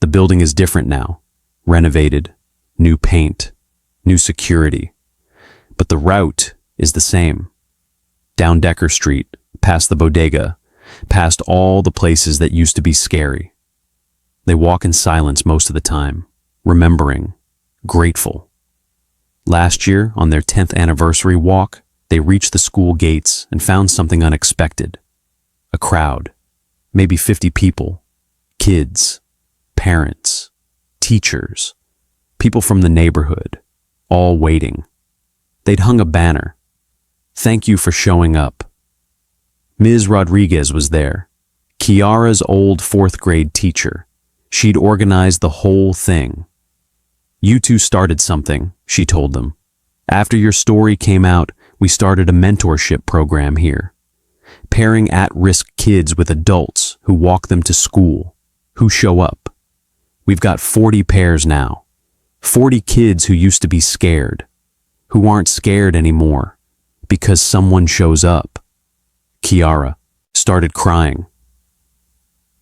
S1: The building is different now, renovated, new paint, new security. But the route is the same. Down Decker Street, past the bodega, past all the places that used to be scary. They walk in silence most of the time, remembering, grateful. Last year, on their 10th anniversary walk, they reached the school gates and found something unexpected. A crowd, maybe 50 people, kids, parents, teachers, people from the neighborhood, all waiting. They'd hung a banner. Thank you for showing up. Ms. Rodriguez was there, Kiara's old 4th grade teacher. She'd organized the whole thing. You two started something, she told them. After your story came out, we started a mentorship program here, pairing at-risk kids with adults who walk them to school, who show up. We've got 40 pairs now, 40 kids who used to be scared, who aren't scared anymore, because someone shows up. Kiara started crying.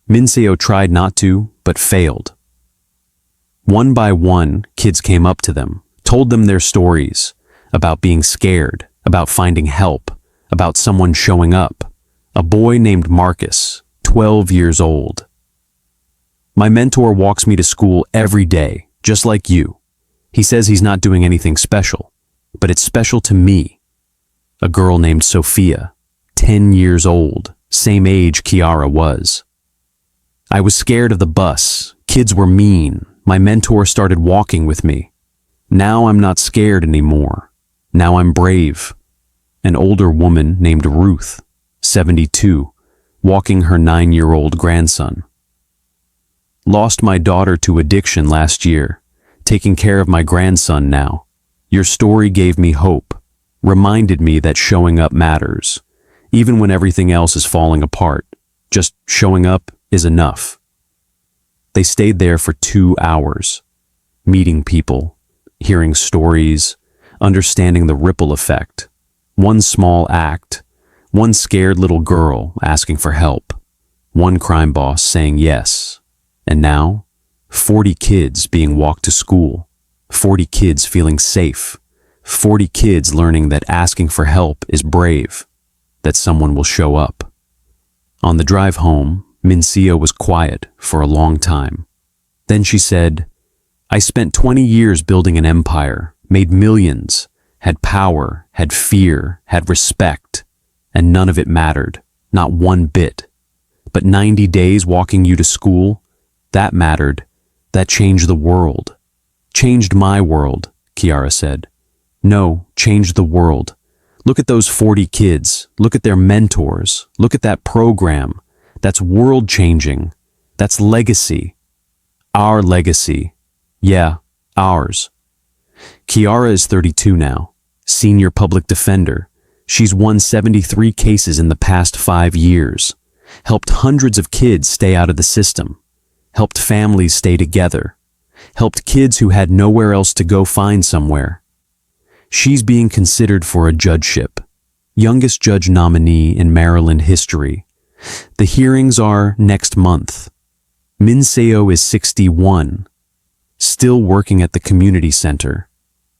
S1: Min-Seo tried not to, but failed. One by one, kids came up to them, told them their stories, about being scared, about finding help, about someone showing up. A boy named Marcus, 12 years old. My mentor walks me to school every day, just like you. He says he's not doing anything special, but it's special to me. A girl named Sophia, 10 years old, same age Kiara was. I was scared of the bus. Kids were mean. My mentor started walking with me. Now I'm not scared anymore. Now I'm brave. An older woman named Ruth, 72, walking her 9-year-old grandson. Lost my daughter to addiction last year, taking care of my grandson now. Your story gave me hope, reminded me that showing up matters. Even when everything else is falling apart, just showing up is enough. They stayed there for 2 hours, meeting people, hearing stories, understanding the ripple effect. One small act, one scared little girl asking for help, one crime boss saying yes, and now 40 kids being walked to school, 40 kids feeling safe, 40 kids learning that asking for help is brave, that someone will show up. On the drive home, Min-Seo was quiet for a long time. Then she said, I spent 20 years building an empire, made millions, had power, had fear, had respect, and none of it mattered, not one bit. But 90 days walking you to school, that mattered. That changed the world. Changed my world, Kiara said. No, changed the world. Look at those 40 kids. Look at their mentors. Look at that program. That's world-changing. That's legacy. Our legacy. Yeah, ours. Kiara is 32 now, senior public defender. She's won 73 cases in the past 5 years, helped hundreds of kids stay out of the system, helped families stay together, helped kids who had nowhere else to go find somewhere. She's being considered for a judgeship, youngest judge nominee in Maryland history. The hearings are next month. Min-Seo is 61, still working at the community center,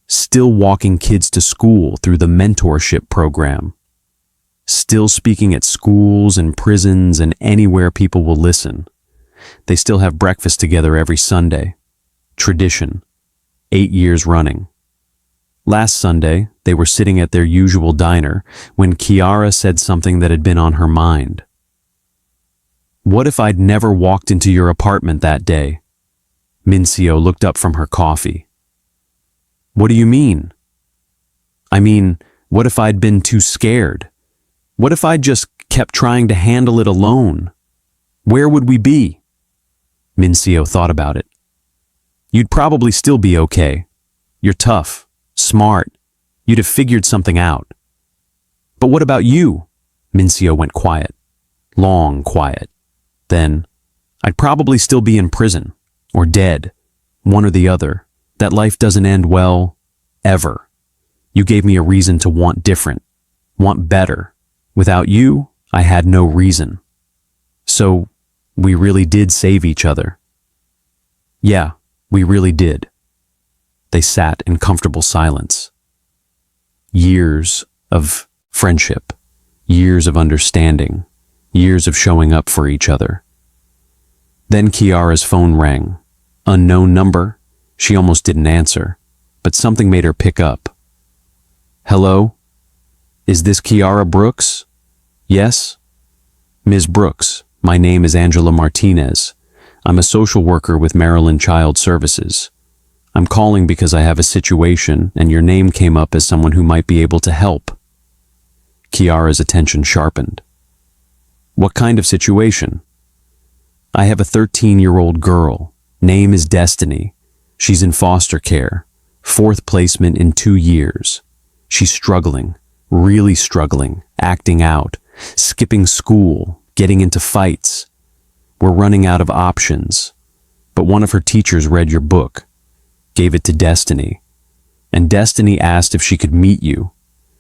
S1: still walking kids to school through the mentorship program, still speaking at schools and prisons and anywhere people will listen. They still have breakfast together every Sunday. Tradition. 8 years running. Last Sunday, they were sitting at their usual diner when Kiara said something that had been on her mind. "What if I'd never walked into your apartment that day?" Min-Seo looked up from her coffee. "What do you mean?" "I mean, what if I'd been too scared? What if I'd just kept trying to handle it alone? Where would we be?" Min-Seo thought about it. "You'd probably still be okay. You're tough, smart. You'd have figured something out." "But what about you?" Min-Seo went quiet. Long quiet. Then, "I'd probably still be in prison, or dead, one or the other. That life doesn't end well, ever. You gave me a reason to want different, want better. Without you, I had no reason. So, we really did save each other." "Yeah, we really did." They sat in comfortable silence. Years of friendship, years of understanding, years of showing up for each other. Then Kiara's phone rang. Unknown number. She almost didn't answer, but something made her pick up. "Hello? Is this Kiara Brooks?" "Yes?" "Ms. Brooks, my name is Angela Martinez. I'm a social worker with Maryland Child Services. I'm calling because I have a situation and your name came up as someone who might be able to help." Kiara's attention sharpened. "What kind of situation?" "I have a 13-year-old girl. Name is Destiny. She's in foster care. 4th placement in 2 years. She's struggling, really struggling, acting out, skipping school, getting into fights. We're running out of options. But one of her teachers read your book, gave it to Destiny. And Destiny asked if she could meet you.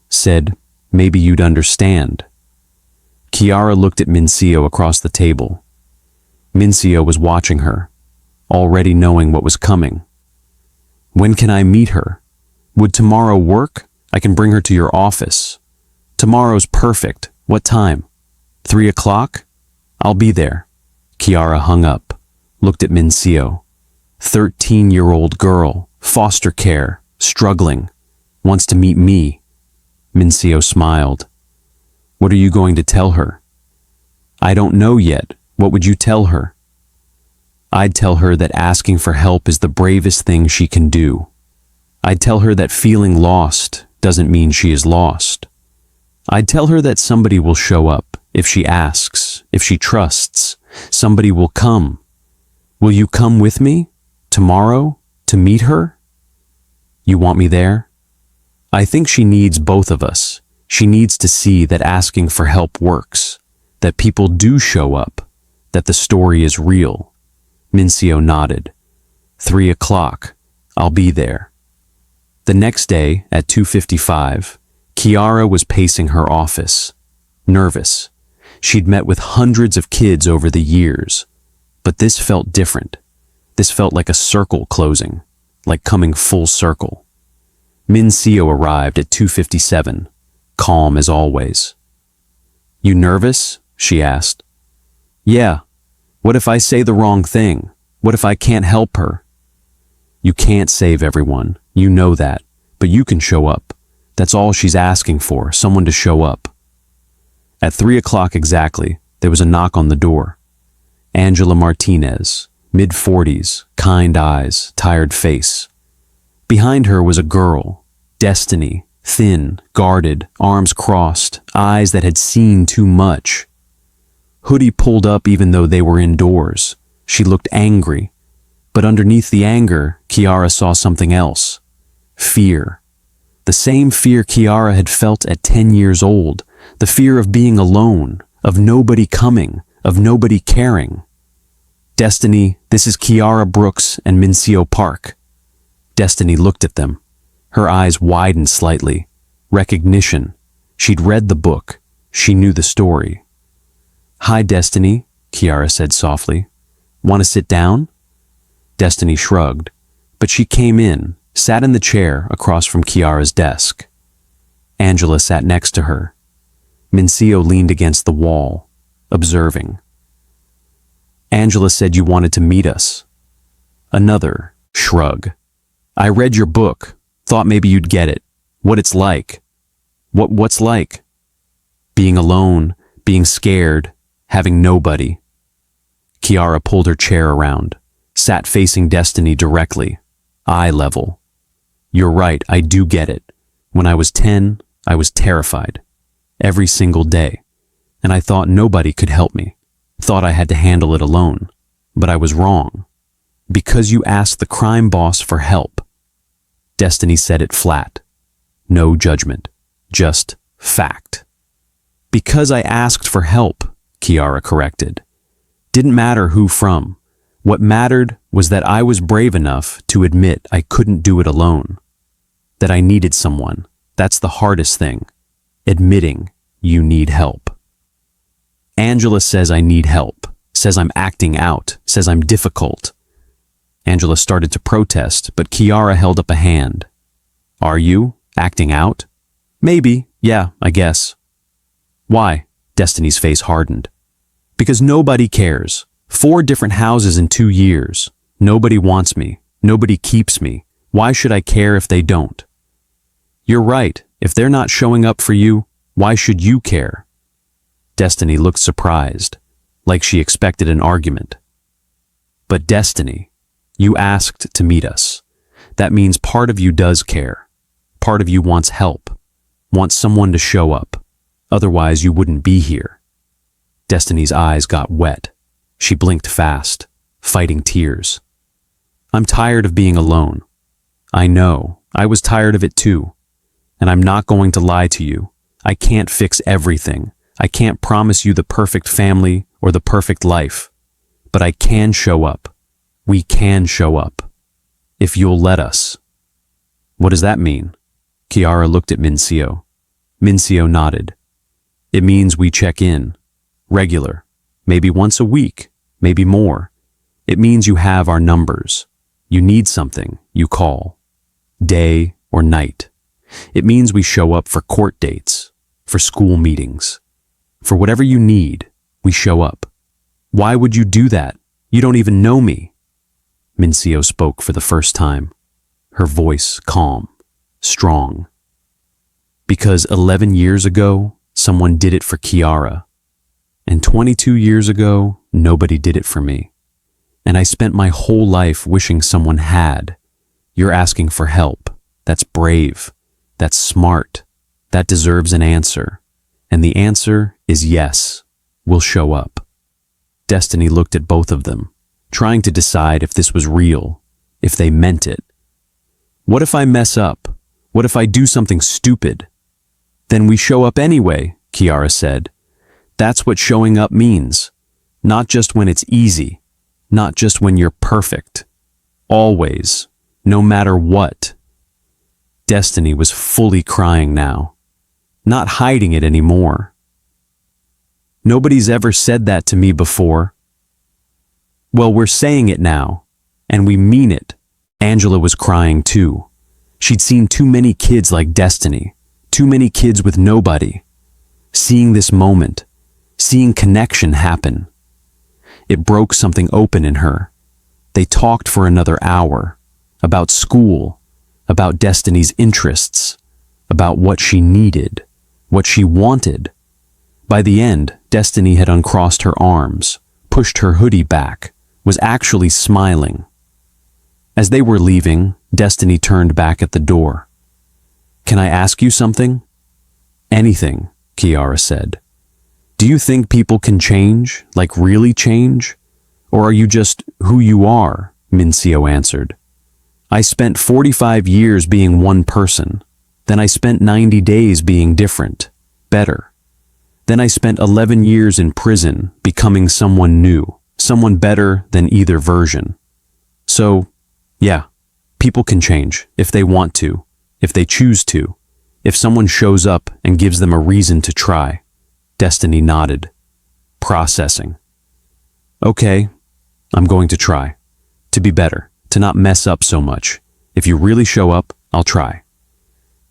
S1: Said, maybe you'd understand." Kiara looked at Min-Seo across the table. Min-Seo was watching her, already knowing what was coming. "When can I meet her? Would tomorrow work? I can bring her to your office." "Tomorrow's perfect. What time?" 3 o'clock? I'll be there." Kiara hung up, looked at Min-Seo. 13-year-old girl, foster care, struggling, wants to meet me. Min-Seo smiled. "What are you going to tell her?" "I don't know yet. What would you tell her?" "I'd tell her that asking for help is the bravest thing she can do. I'd tell her that feeling lost doesn't mean she is lost. I'd tell her that somebody will show up if she asks, if she trusts. Somebody will come. Will you come with me tomorrow to meet her?" "You want me there?" "I think she needs both of us. She needs to see that asking for help works, that people do show up, that the story is real." Min-Seo nodded. 3 o'clock. I'll be there." The next day, at 2:55, Kiara was pacing her office, nervous. She'd met with hundreds of kids over the years, but this felt different. This felt like a circle closing, like coming full circle. Min-Seo arrived at 2:57, calm as always. "You nervous?" she asked. "Yeah. What if I say the wrong thing? What if I can't help her?" "You can't save everyone. You know that. But you can show up. That's all she's asking for, someone to show up." At 3 o'clock exactly, there was a knock on the door. Angela Martinez, mid-40s, kind eyes, tired face. Behind her was a girl, Destiny, Thin, guarded, arms crossed, eyes that had seen too much. Hoodie pulled up even though they were indoors. She looked angry. But underneath the anger, Kiara saw something else. Fear. The same fear Kiara had felt at 10 years old. The fear of being alone, of nobody coming, of nobody caring. Destiny, this is Kiara Brooks and Min-Seo Park. Destiny looked at them. Her eyes widened slightly. Recognition. She'd read the book. She knew the story. "Hi, Destiny," Kiara said softly. "Want to sit down?" Destiny shrugged, but she came in, sat in the chair across from Kiara's desk. Angela sat next to her. Min-Seo leaned against the wall, observing. "Angela said you wanted to meet us." Another shrug. "I read your book, thought maybe you'd get it, what it's like." What's like? Being alone, being scared, having nobody." Kiara pulled her chair around, sat facing Destiny directly, eye level. "You're right, I do get it. When I was 10, I was terrified. Every single day. And I thought nobody could help me. Thought I had to handle it alone. But I was wrong. Because you asked the crime boss for help." Destiny said it flat. No judgment. Just fact. "Because I asked for help," Kiara corrected. "Didn't matter who from. What mattered was that I was brave enough to admit I couldn't do it alone. That I needed someone. That's the hardest thing. Admitting you need help." "Angela says I need help. Says I'm acting out. Says I'm difficult." Angela started to protest, but Kiara held up a hand. "Are you acting out?" "Maybe, yeah, I guess." "Why?" Destiny's face hardened. "Because nobody cares. 4 different houses in 2 years. Nobody wants me. Nobody keeps me. Why should I care if they don't?" "You're right. If they're not showing up for you, why should you care?" Destiny looked surprised, like she expected an argument. "But Destiny, you asked to meet us. That means part of you does care. Part of you wants help. Wants someone to show up. Otherwise you wouldn't be here." Destiny's eyes got wet. She blinked fast, fighting tears. "I'm tired of being alone. I know, I was tired of it too. And I'm not going to lie to you. I can't fix everything. I can't promise you the perfect family or the perfect life. But I can show up. We can show up. If you'll let us." "What does that mean?" Kiara looked at Min-Seo. Min-Seo nodded. "It means we check in. Regular. Maybe once a week. Maybe more. It means you have our numbers. You need something, you call. Day or night. It means we show up for court dates, for school meetings. For whatever you need, we show up. Why would you do that? You don't even know me." Min-Seo spoke for the first time, her voice calm, strong. "Because 11 years ago, someone did it for Kiara. And 22 years ago, nobody did it for me. And I spent my whole life wishing someone had. You're asking for help. That's brave. That's smart. That deserves an answer. And the answer is yes, we'll show up." Destiny looked at both of them, trying to decide if this was real, if they meant it. "What if I mess up? What if I do something stupid?" "Then we show up anyway," Kiara said. "That's what showing up means. Not just when it's easy. Not just when you're perfect. Always. No matter what." Destiny was fully crying now, not hiding it anymore. "Nobody's ever said that to me before." "Well, we're saying it now, and we mean it." Angela was crying too. She'd seen too many kids like Destiny, too many kids with nobody. Seeing this moment, seeing connection happen. It broke something open in her. They talked for another hour, about school, about Destiny's interests, about what she needed, what she wanted. By the end, Destiny had uncrossed her arms, pushed her hoodie back, was actually smiling. As they were leaving, Destiny turned back at the door. Can I ask you something? Anything, Kiara said. Do you think people can change, like really change? Or are you just who you are? Min-Seo answered. I spent 45 years being one person. Then I spent 90 days being different, better. Then I spent 11 years in prison becoming someone new, someone better than either version. So, yeah, people can change if they want to, if they choose to, if someone shows up and gives them a reason to try. Destiny nodded. Processing. Okay, I'm going to try. To be better, to not mess up so much. If you really show up, I'll try.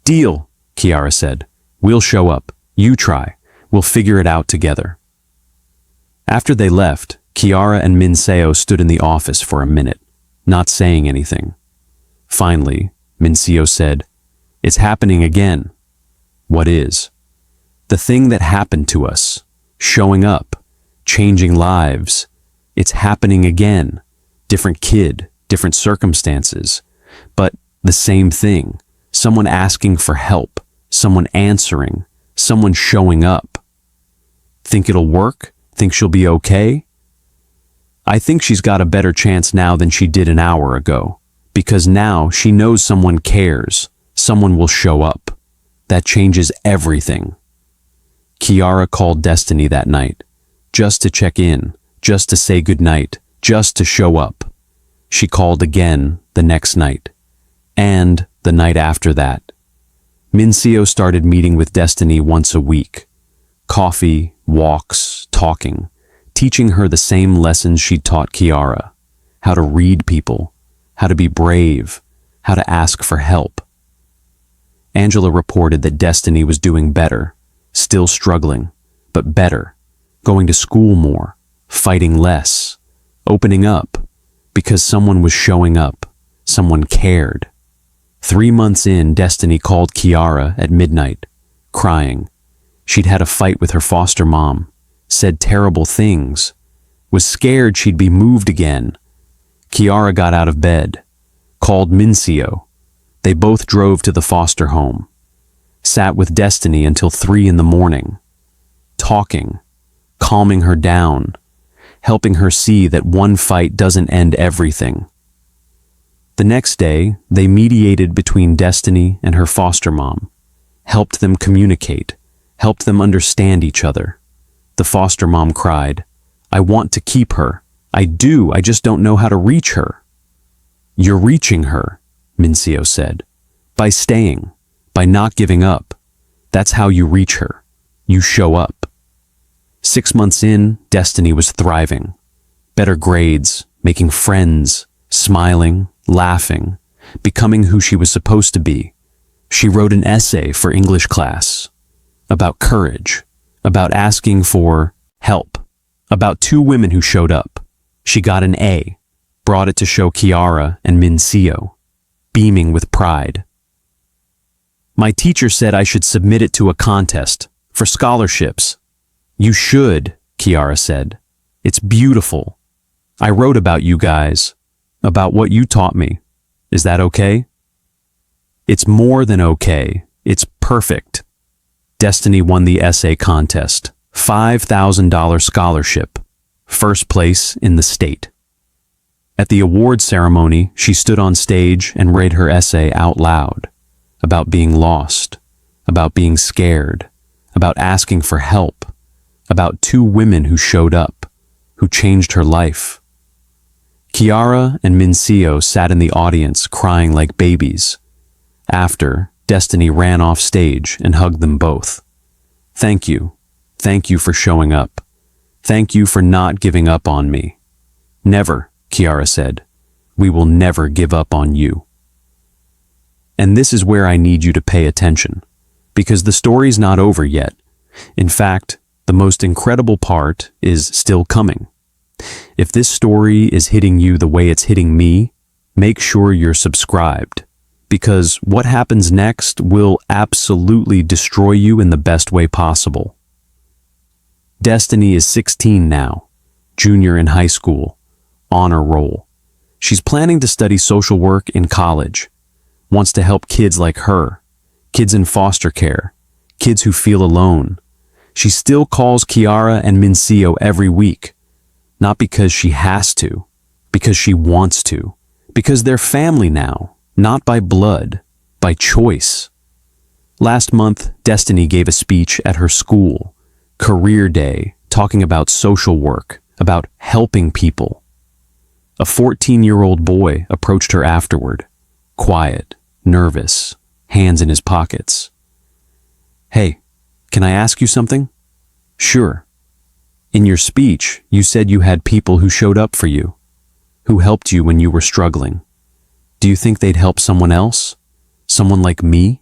S1: Deal, Kiara said. We'll show up. You try. We'll figure it out together. After they left, Kiara and Min-Seo stood in the office for a minute, not saying anything. Finally, Min-Seo said, It's happening again. What is? The thing that happened to us, showing up, changing lives, it's happening again. Different kid, different circumstances, but the same thing. Someone asking for help, someone answering, someone showing up. Think it'll work? Think she'll be okay? I think she's got a better chance now than she did an hour ago, because now she knows someone cares, someone will show up. That changes everything. Kiara called Destiny that night, just to check in, just to say goodnight, just to show up. She called again the next night, and the night after that. Min-Seo started meeting with Destiny once a week. Coffee, walks, talking, teaching her the same lessons she'd taught Kiara. How to read people, how to be brave, how to ask for help. Angela reported that Destiny was doing better, still struggling, but better, going to school more, fighting less, opening up, because someone was showing up, someone cared. 3 months in, Destiny called Kiara at midnight, crying. She'd had a fight with her foster mom, said terrible things, was scared she'd be moved again. Kiara got out of bed, called Min-Seo. They both drove to the foster home, sat with Destiny until 3 in the morning, talking, calming her down, helping her see that one fight doesn't end everything. The next day, they mediated between Destiny and her foster mom, helped them communicate, helped them understand each other. The foster mom cried, I want to keep her. I do, I just don't know how to reach her. You're reaching her, Min-Seo said, by staying, by not giving up. That's how you reach her. You show up. 6 months in, Destiny was thriving. Better grades, making friends, smiling, laughing, becoming who she was supposed to be. She wrote an essay for English class about courage, about asking for help, about 2 women who showed up. She got an A, brought it to show Kiara and Min-Seo, beaming with pride. My teacher said I should submit it to a contest for scholarships. You should, Kiara said. It's beautiful. I wrote about you guys, about what you taught me. Is that okay? It's more than okay. It's perfect. Destiny won the essay contest. $5,000 scholarship. First place in the state. At the award ceremony, she stood on stage and read her essay out loud. About being lost. About being scared. About asking for help. About 2 women who showed up, who changed her life. Kiara and Min-Seo sat in the audience crying like babies. After, Destiny ran off stage and hugged them both. Thank you. Thank you for showing up. Thank you for not giving up on me. Never, Kiara said. We will never give up on you. And this is where I need you to pay attention, because the story's not over yet. In fact, the most incredible part is still coming. If this story is hitting you the way it's hitting me, make sure you're subscribed, because what happens next will absolutely destroy you in the best way possible. Destiny is 16 now, junior in high school, honor roll. She's planning to study social work in college, wants to help kids like her, kids in foster care, kids who feel alone. She still calls Kiara and Min-Seo every week, not because she has to, because she wants to, because they're family now, not by blood, by choice. Last month, Destiny gave a speech at her school, Career Day, talking about social work, about helping people. A 14-year-old boy approached her afterward, quiet, nervous, hands in his pockets. "Hey, can I ask you something?" "Sure." "In your speech, you said you had people who showed up for you, who helped you when you were struggling. Do you think they'd help someone else? Someone like me?"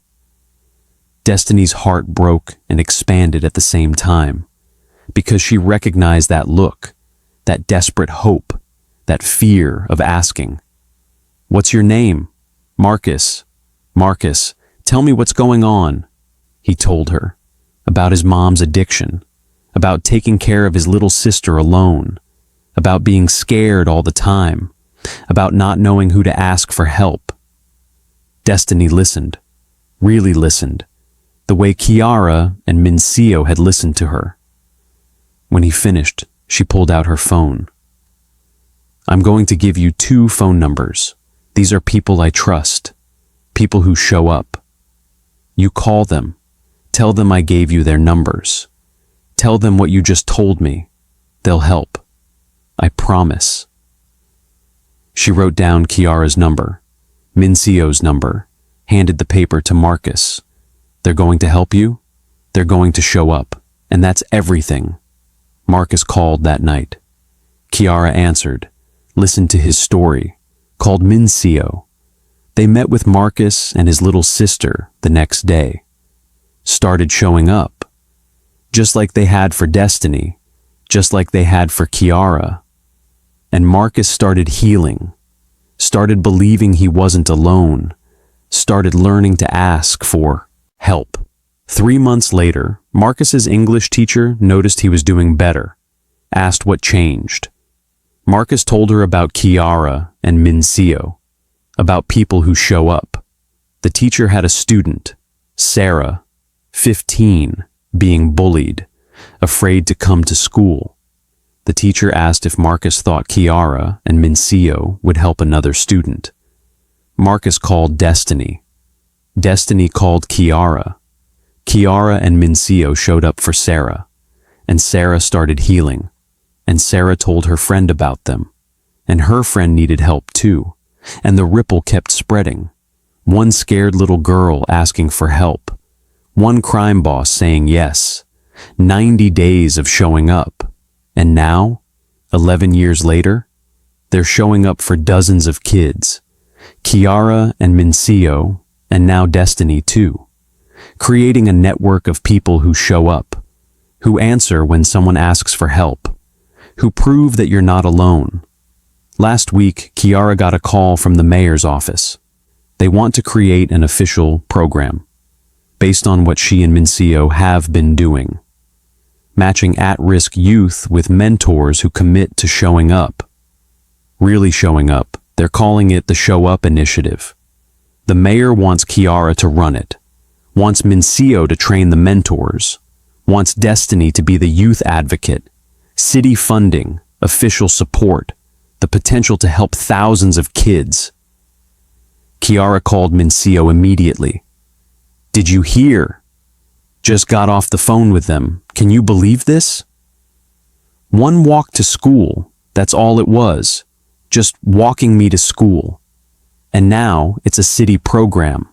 S1: Destiny's heart broke and expanded at the same time, because she recognized that look, that desperate hope, that fear of asking. "What's your name?" "Marcus." "Marcus, tell me what's going on." He told her about his mom's addiction, about taking care of his little sister alone, about being scared all the time, about not knowing who to ask for help. Destiny listened, really listened, the way Kiara and Min-Seo had listened to her. When he finished, she pulled out her phone. "I'm going to give you 2 phone numbers. These are people I trust, people who show up. You call them. Tell them I gave you their numbers. Tell them what you just told me. They'll help. I promise." She wrote down Kiara's number, Min-Seo's number, handed the paper to Marcus. "They're going to help you? They're going to show up, and that's everything." Marcus called that night. Kiara answered, listened to his story, called Min-Seo. They met with Marcus and his little sister the next day. Started showing up, just like they had for Destiny, just like they had for Kiara. And Marcus started healing, started believing he wasn't alone, started learning to ask for help. 3 months later, Marcus's English teacher noticed he was doing better, asked what changed. Marcus told her about Kiara and Min-Seo, about people who show up. The teacher had a student, Sarah, 15, being bullied, afraid to come to school. The teacher asked if Marcus thought Kiara and Min-Seo would help another student. Marcus called Destiny. Destiny called Kiara. Kiara and Min-Seo showed up for Sarah, and Sarah started healing, and Sarah told her friend about them, and her friend needed help too, and the ripple kept spreading. One scared little girl asking for help, one crime boss saying yes, 90 days of showing up, and now, 11 years later, they're showing up for dozens of kids, Kiara and Min-Seo, and now Destiny too, creating a network of people who show up, who answer when someone asks for help, who prove that you're not alone. Last week, Kiara got a call from the mayor's office. They want to create an official program, based on what she and Min-Seo have been doing, matching at-risk youth with mentors who commit to showing up. Really showing up. They're calling it the Show Up Initiative. The mayor wants Kiara to run it, wants Min-Seo to train the mentors, wants Destiny to be the youth advocate, city funding, official support, the potential to help thousands of kids. Kiara called Min-Seo immediately. "Did you hear? Just got off the phone with them. Can you believe this? One walk to school, that's all it was. Just walking me to school. And now it's a city program."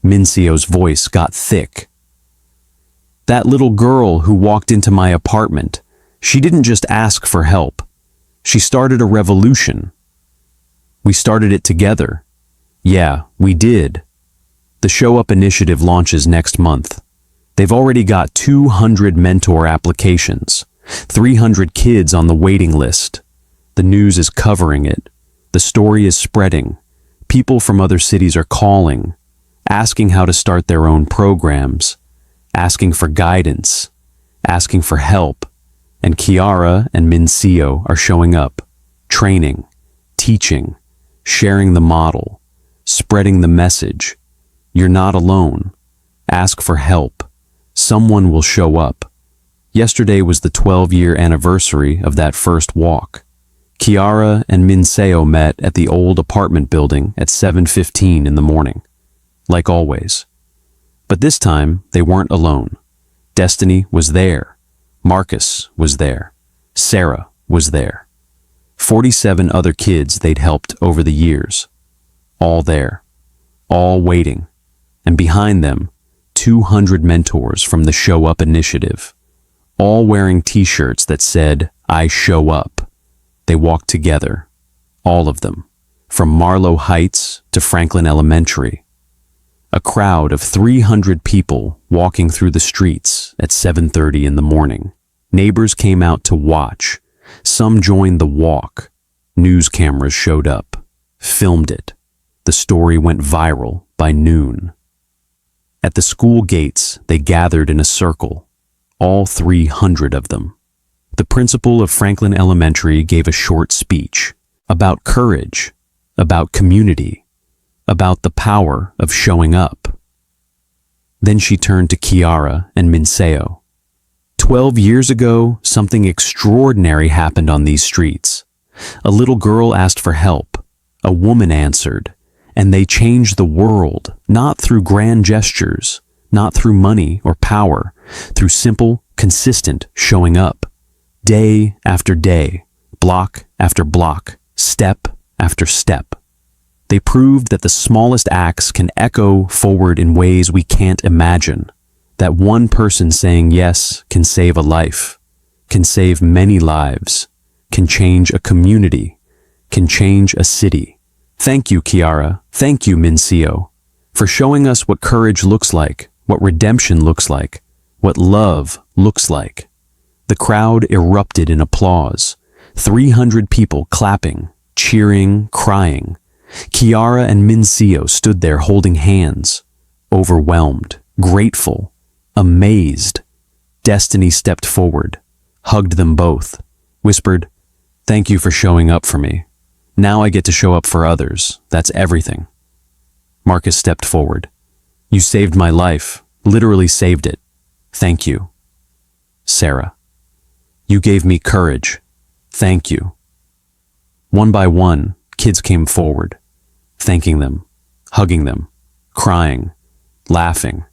S1: Min-Seo's voice got thick. "That little girl who walked into my apartment, she didn't just ask for help. She started a revolution. We started it together. Yeah, we did." The Show Up Initiative launches next month. They've already got 200 mentor applications, 300 kids on the waiting list. The news is covering it. The story is spreading. People from other cities are calling, asking how to start their own programs, asking for guidance, asking for help. And Kiara and Min-Seo are showing up, training, teaching, sharing the model, spreading the message. You're not alone. Ask for help. Someone will show up. Yesterday was the 12-year anniversary of that first walk. Kiara and Min-Seo met at the old apartment building at 7:15 in the morning, like always. But this time, they weren't alone. Destiny was there. Marcus was there. Sarah was there. 47 other kids they'd helped over the years. All there. All waiting. And behind them, 200 mentors from the Show Up initiative. All wearing t-shirts that said, "I show up." They walked together. All of them. From Marlow Heights to Franklin Elementary. A crowd of 300 people walking through the streets at 7:30 in the morning. Neighbors came out to watch. Some joined the walk. News cameras showed up, filmed it. The story went viral by noon. At the school gates, they gathered in a circle, all 300 of them. The principal of Franklin Elementary gave a short speech about courage, about community, about the power of showing up. Then she turned to Kiara and Min-Seo. 12 years ago, something extraordinary happened on these streets. A little girl asked for help. A woman answered, and they changed the world, not through grand gestures, not through money or power, through simple, consistent showing up. Day after day, block after block, step after step. They proved that the smallest acts can echo forward in ways we can't imagine. That one person saying yes can save a life, can save many lives, can change a community, can change a city. Thank you, Kiara. Thank you, Min-Seo, for showing us what courage looks like, what redemption looks like, what love looks like. The crowd erupted in applause. 300 people clapping, cheering, crying. Kiara and Min-Seo stood there holding hands, overwhelmed, grateful, amazed. Destiny stepped forward, hugged them both, whispered, "Thank you for showing up for me. Now I get to show up for others. That's everything." Marcus stepped forward. "You saved my life, literally saved it. Thank you." Sarah, "You gave me courage. Thank you." One by one, kids came forward, thanking them, hugging them, crying, laughing.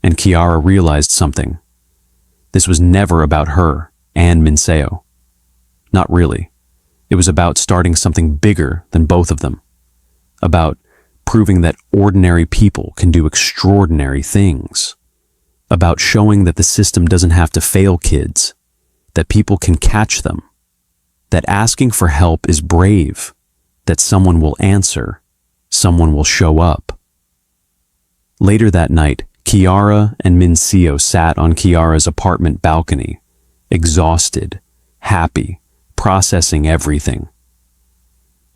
S1: And Kiara realized something. This was never about her and Min-Seo. Not really. It was about starting something bigger than both of them. About proving that ordinary people can do extraordinary things. About showing that the system doesn't have to fail kids, that people can catch them, that asking for help is brave, that someone will answer, someone will show up. Later that night, Kiara and Min-Seo sat on Kiara's apartment balcony, exhausted, happy, processing everything.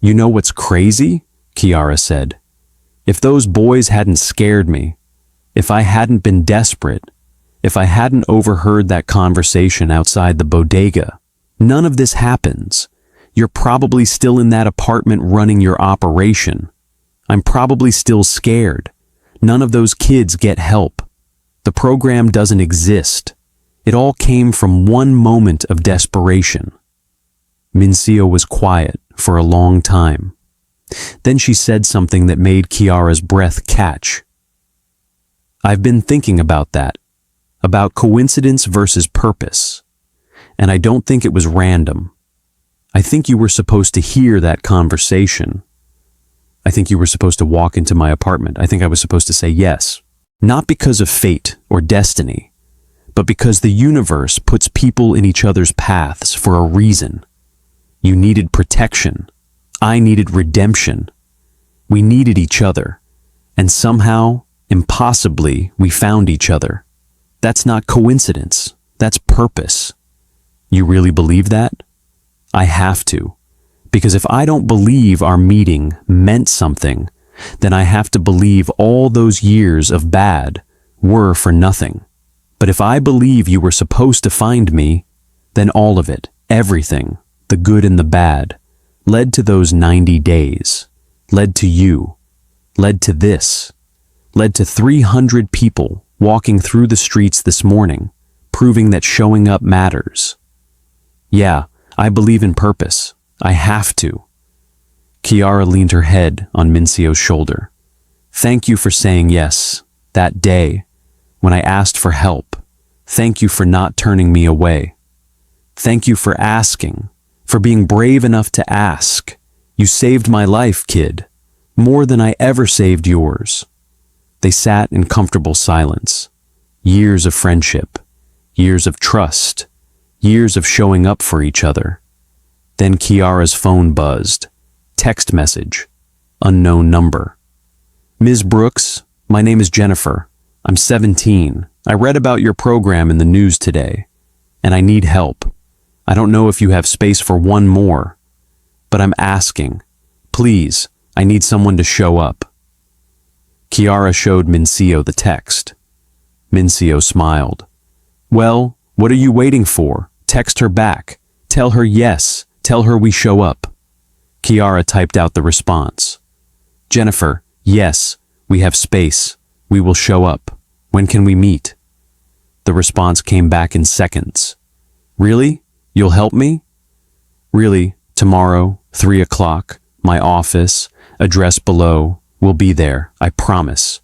S1: "You know what's crazy?" Kiara said. "If those boys hadn't scared me, if I hadn't been desperate, if I hadn't overheard that conversation outside the bodega, none of this happens. You're probably still in that apartment running your operation. I'm probably still scared. None of those kids get help. The program doesn't exist. It all came from one moment of desperation." Min-Seo was quiet for a long time. Then she said something that made Kiara's breath catch. "I've been thinking about that, about coincidence versus purpose, and I don't think it was random. I think you were supposed to hear that conversation. I think you were supposed to walk into my apartment. I think I was supposed to say yes. Not because of fate or destiny, but because the universe puts people in each other's paths for a reason. You needed protection. I needed redemption. We needed each other. And somehow, impossibly, we found each other. That's not coincidence. That's purpose." You really believe that? I have to. Because if I don't believe our meeting meant something, then I have to believe all those years of bad were for nothing. But if I believe you were supposed to find me, then all of it, everything, the good and the bad, led to those 90 days, led to you, led to this, led to 300 people walking through the streets this morning, proving that showing up matters. Yeah, I believe in purpose. I have to. Kiara leaned her head on Min-Seo's shoulder. Thank you for saying yes that day when I asked for help. Thank you for not turning me away. Thank you for asking, for being brave enough to ask. You saved my life, kid, more than I ever saved yours. They sat in comfortable silence. Years of friendship, years of trust, years of showing up for each other. Then Kiara's phone buzzed. Text message. Unknown number. Ms. Brooks, my name is Jennifer. I'm 17. I read about your program in the news today, and I need help. I don't know if you have space for one more, but I'm asking. Please, I need someone to show up. Kiara showed Min-Seo the text. Min-Seo smiled. Well, what are you waiting for? Text her back. Tell her yes. Tell her we show up. Kiara typed out the response. Jennifer, yes, we have space. We will show up. When can we meet? The response came back in seconds. Really? You'll help me? Really, tomorrow, 3 o'clock, my office, address below, we'll be there, I promise.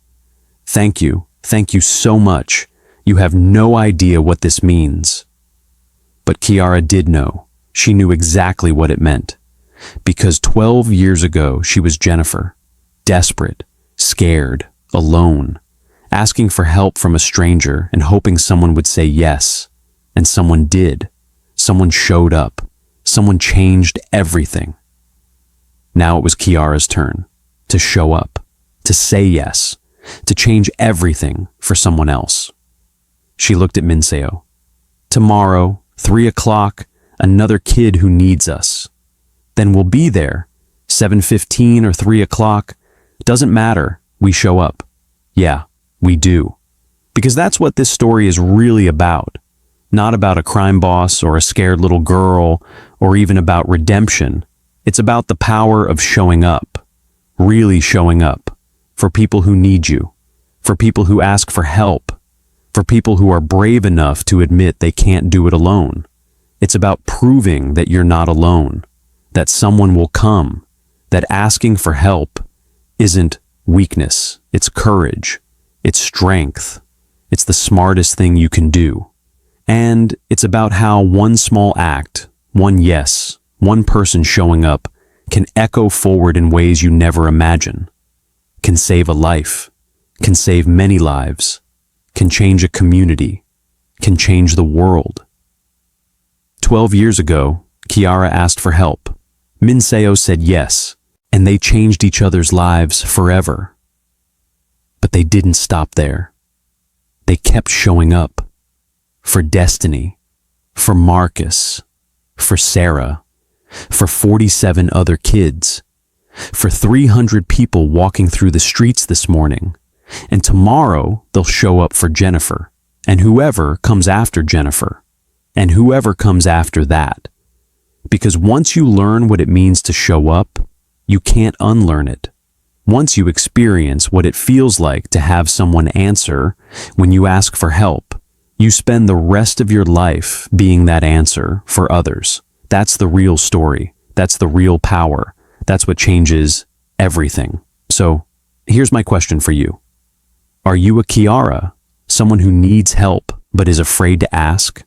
S1: Thank you so much. You have no idea what this means. But Kiara did know. She knew exactly what it meant. Because 12 years ago, she was Jennifer, desperate, scared, alone, asking for help from a stranger and hoping someone would say yes. And someone did. Someone showed up. Someone changed everything. Now it was Kiara's turn to show up, to say yes, to change everything for someone else. She looked at Min-Seo. Tomorrow, 3 o'clock, another kid who needs us. Then we'll be there, 7:15 or 3 o'clock. Doesn't matter, we show up. Yeah, we do. Because that's what this story is really about. Not about a crime boss or a scared little girl or even about redemption. It's about the power of showing up, really showing up, for people who need you, for people who ask for help, for people who are brave enough to admit they can't do it alone. It's about proving that you're not alone, that someone will come, that asking for help isn't weakness, it's courage, it's strength, it's the smartest thing you can do. And it's about how one small act, one yes, one person showing up can echo forward in ways you never imagine, can save a life, can save many lives, can change a community, can change the world. 12 years ago, Kiara asked for help. Min-Seo said yes, and they changed each other's lives forever. But they didn't stop there. They kept showing up. For Destiny, for Marcus, for Sarah, for 47 other kids, for 300 people walking through the streets this morning, and tomorrow they'll show up for Jennifer, and whoever comes after Jennifer, and whoever comes after that. Because once you learn what it means to show up, you can't unlearn it. Once you experience what it feels like to have someone answer when you ask for help, you spend the rest of your life being that answer for others. That's the real story. That's the real power. That's what changes everything. So, here's my question for you. Are you a Kiara, someone who needs help but is afraid to ask?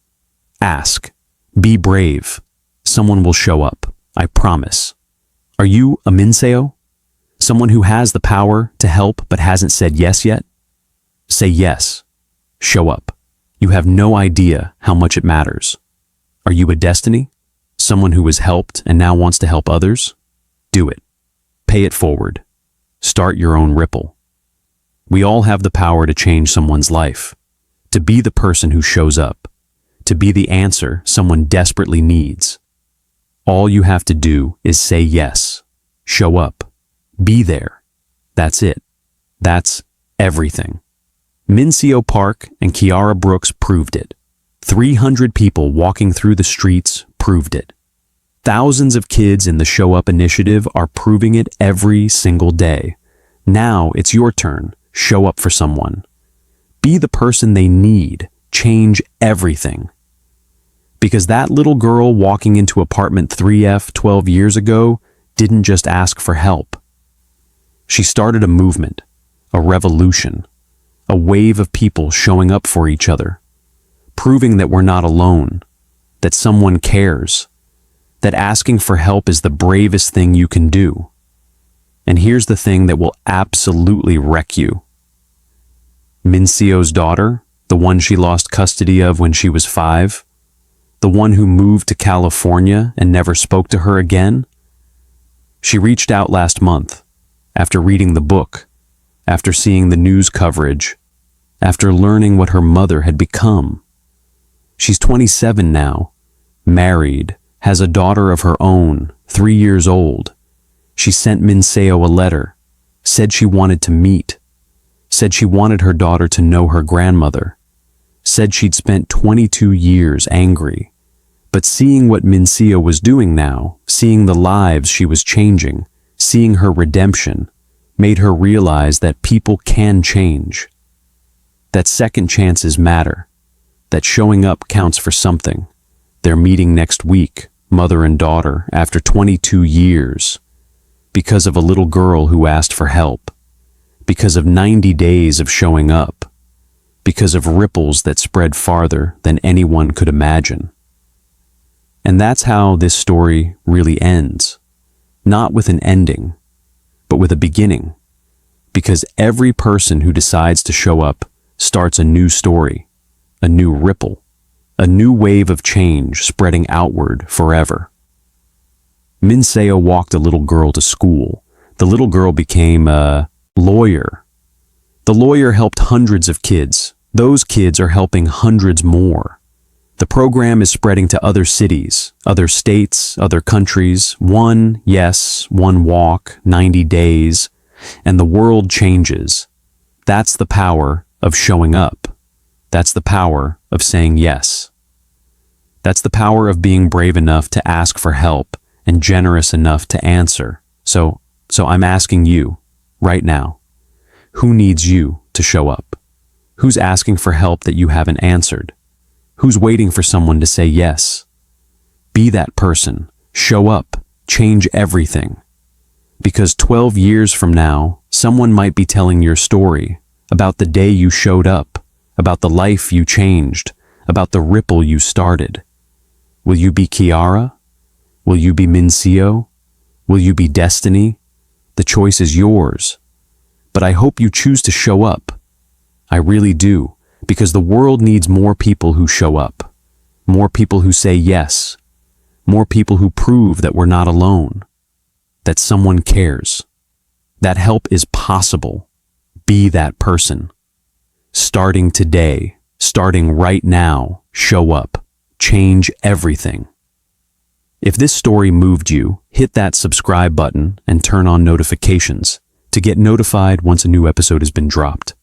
S1: Ask. Be brave. Someone will show up. I promise. Are you a Min-Seo? Someone who has the power to help but hasn't said yes yet? Say yes. Show up. You have no idea how much it matters. Are you a Destiny? Someone who was helped and now wants to help others? Do it. Pay it forward. Start your own ripple. We all have the power to change someone's life, to be the person who shows up, to be the answer someone desperately needs. All you have to do is say yes, show up, be there. That's it. That's everything. Min-Seo Park and Kiara Brooks proved it. 300 people walking through the streets proved it. Thousands of kids in the Show Up initiative are proving it every single day. Now it's your turn. show up for someone. Be the person they need. Change everything. Because that little girl walking into apartment 3F 12 years ago didn't just ask for help. She started a movement, a revolution, a wave of people showing up for each other, proving that we're not alone, that someone cares, that asking for help is the bravest thing you can do. And here's the thing that will absolutely wreck you. Min-Seo's daughter, the one she lost custody of when she was 5, the one who moved to California and never spoke to her again, she reached out last month, after reading the book, after seeing the news coverage, after learning what her mother had become. She's 27 now, married, has a daughter of her own, 3 years old. She sent Min-Seo a letter, said she wanted to meet, said she wanted her daughter to know her grandmother, said she'd spent 22 years angry. But seeing what Min-Seo was doing now, seeing the lives she was changing, seeing her redemption, made her realize that people can change, that second chances matter, that showing up counts for something. They're meeting next week, mother and daughter, after 22 years, because of a little girl who asked for help, because of 90 days of showing up, because of ripples that spread farther than anyone could imagine. And that's how this story really ends. Not with an ending, but with a beginning. Because every person who decides to show up starts a new story, a new ripple, a new wave of change spreading outward forever. Min-Seo walked a little girl to school. The little girl became a lawyer. The lawyer helped hundreds of kids. Those kids are helping hundreds more. The program is spreading to other cities, other states, other countries. One walk, 90 days, and the world changes. That's the power of showing up. That's the power of saying yes. That's the power of being brave enough to ask for help and generous enough to answer. So I'm asking you, right now, who needs you to show up? Who's asking for help that you haven't answered? Who's waiting for someone to say yes? Be that person. Show up. Change everything. Because 12 years from now, someone might be telling your story about the day you showed up, about the life you changed, about the ripple you started. Will you be Kiara? Will you be Min-Seo? Will you be Destiny? The choice is yours. But I hope you choose to show up. I really do. Because the world needs more people who show up, more people who say yes, more people who prove that we're not alone, that someone cares, that help is possible. Be that person. Starting today, starting right now, show up, change everything. If this story moved you, hit that subscribe button and turn on notifications to get notified once a new episode has been dropped.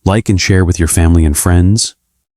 S1: Like and share with your family and friends,